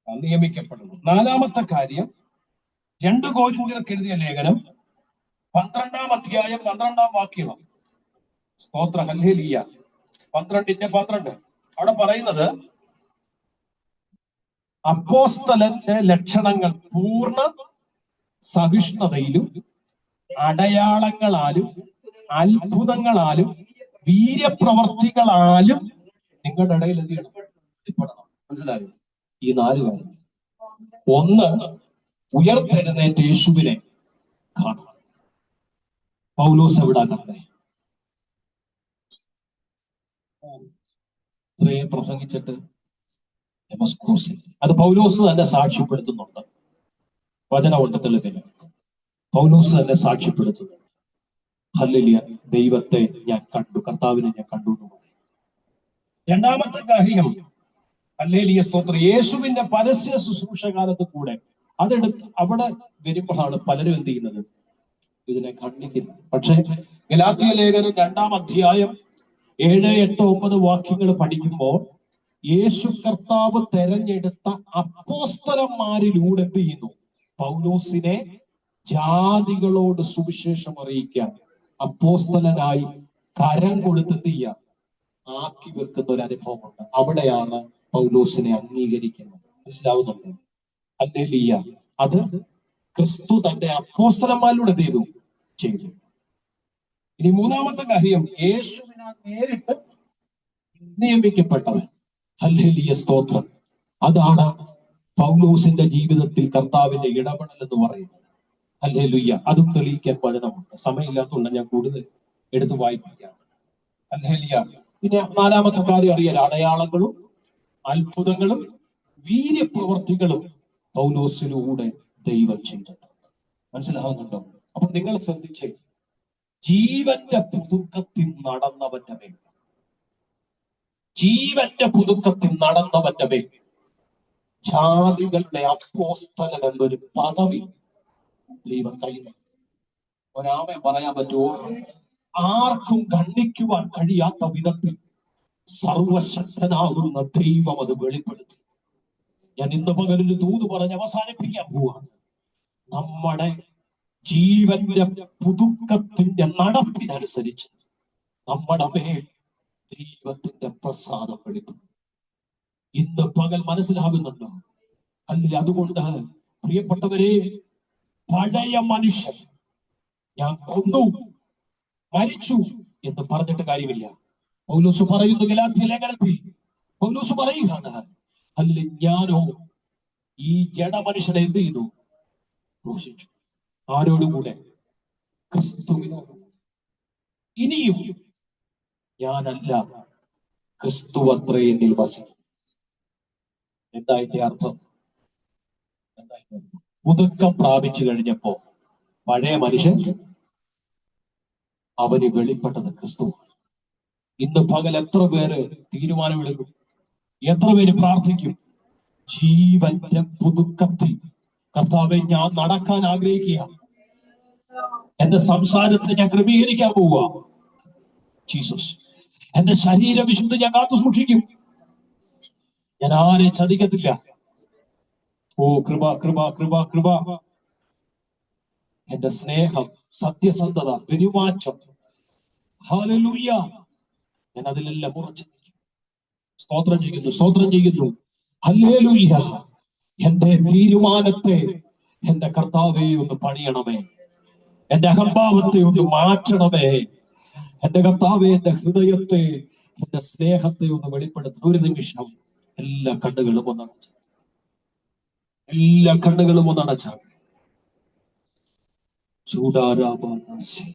Speaker 1: നിയമിക്കപ്പെടുന്നു. 4-ാമത്തെ കാര്യം, 2 കൊരിന്ത്യർക്ക് എഴുതിയ ലേഖനം 12-ാം അധ്യായം 12-ാം വാക്യമാണ്. സ്തോത്ര, ഹല്ലേലൂയ. 12:12 അവിടെ പറയുന്നത്, അപ്പോസ്തലന്റെ ലക്ഷണങ്ങൾ പൂർണ്ണ സഹിഷ്ണുതയിലും അടയാളങ്ങളാലും അത്ഭുതങ്ങളാലും വീര്യപ്രവർത്തികളാലും നിങ്ങളുടെ ഇടയിൽ എന്ത് ചെയ്യണം? വെളിപ്പെടണം. മനസ്സിലായോ? ഈ 4 കാര്യം. 1, ഉയർത്തെഴുന്നേറ്റ യേശുവിനെ കാണണം. പൗലോസ് എവിടാ കണ്ടേ? ഇത്രയും പ്രസംഗിച്ചിട്ട് ഡെമസ്കോസിൽ. അത് പൗലോസ് തന്നെ സാക്ഷ്യപ്പെടുത്തുന്നുണ്ട്. വചനമുണ്ട് തെളിവിന്. പൗലോസ് തന്നെ സാക്ഷ്യപ്പെടുത്തുന്നു. ഹല്ലേലൂയ, ദൈവത്തെ ഞാൻ കണ്ടു, കർത്താവിനെ ഞാൻ കണ്ടു എന്ന് പറയും. 2-ാമത്തെ കാര്യം, ഹല്ലേലൂയ, സ്തോത്രം, യേശുവിന്റെ പരസ്യ ശുശ്രൂഷ കാലത്ത് കൂടെ അതെടുത്ത് അവിടെ വരുമ്പോഴാണ് പലരും എന്ത് ചെയ്യുന്നത്? ഇതിനെ ഖണ്ഡിക്കുന്നത്. പക്ഷേ ഗലാത്യ ലേഖനം 2-ാം അധ്യായം 7, 8, 9 വാക്യങ്ങൾ പഠിക്കുമ്പോൾ യേശു കർത്താവ് തെരഞ്ഞെടുത്ത അപ്പോസ്തലന്മാരിലൂടെ എന്ത് ചെയ്യുന്നു? പൗലോസിനെ ജാതികളോട് സുവിശേഷം അറിയിക്കാൻ അപ്പോസ്തലനായി കരം കൊടുത്ത് എന്ത് ചെയ്യുക? ആക്കി വെക്കുന്ന ഒരു അനുഭവമുണ്ട്. അവിടെയാണ് പൗലോസിനെ അംഗീകരിക്കുന്നത്. മനസ്സിലാവുന്നുണ്ട്? ഹല്ലേലൂയ. അത് ക്രിസ്തു തന്റെ അപ്പോസ്തലന്മാരിലൂടെ ചെയ്തു. ഇനി 3-ാമത്തെ കാര്യം, യേശുവിനാൽ നേരിട്ട് നിയമിക്കപ്പെട്ടവൻ. ഹല്ലേലൂയ, സ്തോത്രം. അതാണ് പൗലോസിന്റെ ജീവിതത്തിൽ കർത്താവിന്റെ ഇടപെടൽ എന്ന് പറയുന്നത്. ഹല്ലേലൂയ. അതും തെളിയിക്കാൻ വചനമുണ്ട്. സമയമില്ലാത്തതുകൊണ്ട് ഞാൻ കൂടുതൽ എടുത്ത് വായിപ്പിക്കാം. ഹല്ലേലൂയ. പിന്നെ 4-ാമത്തെ കാര്യം അറിയാൻ, അടയാളങ്ങളും അത്ഭുതങ്ങളും വീര്യപ്രവർത്തികളും പൗലോസിലൂടെ ദൈവം ചെയ്തിട്ടുണ്ട്. മനസ്സിലാകുന്നുണ്ടോ? അപ്പൊ നിങ്ങൾ ശ്രദ്ധിച്ചേ, ജീവന്റെ പുതുക്കത്തിൽ നടന്നവന്റെ മേൽ ജീവന്റെ പുതുക്കത്തിൽ നടന്നവന്റെ മേൽ ജാതികളുടെ അപ്പോസ്തലൻ എന്നൊരു പദവി ദൈവം കൈമാറി. ഒരാമേ പറയാൻ പറ്റുമോ? ആർക്കും ഖണ്ഡിക്കുവാൻ കഴിയാത്ത വിധത്തിൽ സർവശക്തനാകുന്ന ദൈവം അത് വെളിപ്പെടുത്തി. ഞാൻ ഇന്ന് പകലൊരു ദൂത് പറഞ്ഞ് അവസാനിപ്പിക്കാൻ പോവാണ്. നമ്മുടെ ജീവന്റെ പുതുക്കത്തിന്റെ നടപ്പിനനുസരിച്ച് നമ്മുടെ മേൽ ദൈവത്തിന്റെ പ്രസാദം വെളിപ്പെടും. ഇന്ന് പകൽ മനസ്സിലാകുന്നുണ്ടോ? അല്ല, അതുകൊണ്ട് പ്രിയപ്പെട്ടവരെ, പഴയ മനുഷ്യൻ ഞാൻ കൊന്നു, മരിച്ചു എന്ന് പറഞ്ഞിട്ട് കാര്യമില്ല. പൗലോസ് പറയുന്നു ഗലാത്യ ലേഖനത്തിൽ, പൗലോസ് പറയുകയാണ്, അല്ല ഞാനോ ഈ ജഡമനുഷ്യനെ എന്ത് ചെയ്തു? ക്രൂശിച്ചു. ആരോടുകൂടെ? ക്രിസ്തുവിനോട്. ഇനിയും ഞാനല്ല, ക്രിസ്തു അത്രേ എന്നിൽ വസിക്കും. എന്താ ഇതിന്റെ അർത്ഥം? പുതുക്കം പ്രാപിച്ചു കഴിഞ്ഞപ്പോ പഴയ മനുഷ്യൻ അവന് വെളിപ്പെട്ടത് ക്രിസ്തു. ഇന്ന് പകൽ എത്ര പേര് തീരുമാനമെടുക്കും? എത്ര പേര് പ്രാർത്ഥിക്കും? ജീവന്റെ പുതുക്കത്തിൽ കർത്താവെ ഞാൻ നടക്കാൻ ആഗ്രഹിക്കുക, എന്റെ സംസാരത്തെ ഞാൻ ക്രമീകരിക്കാൻ പോവുക. ജീസസ്, എന്റെ ശരീരവിശുദ്ധി ഞാൻ കാത്തു സൂക്ഷിക്കും, ഞാൻ ആരെയും ചതിക്കത്തില്ല. ഓ കൃപ കൃപ കൃപ കൃപ. എന്റെ സ്നേഹം, സത്യസന്ധത, പെരുമാറ്റം, ഹല്ലേലൂയ, ഞാൻ അതിലെല്ലാം ഉറച്ചു നിൽക്കും. സ്തോത്രം ചെയ്യുന്നു, സ്തോത്രം ചെയ്യുന്നു. ഹല്ലേലൂയ. എന്റെ തീരുമാനത്തെ എന്റെ കർത്താവെ ഒന്ന് പണിയണമേ, എന്റെ അഹംഭാവത്തെ ഒന്ന് മാറ്റണമേ, എന്റെ കർത്താവെ എന്റെ ഹൃദയത്തെ, എന്റെ സ്നേഹത്തെ ഒന്ന് വെളിപ്പെടുത്തണം. ഒരു നിമിഷം എല്ലാ കണ്ണുകളും ഒന്നടച്ച, എല്ലാ കണ്ണുകളും ഒന്നടച്ച. ചൂടാരാ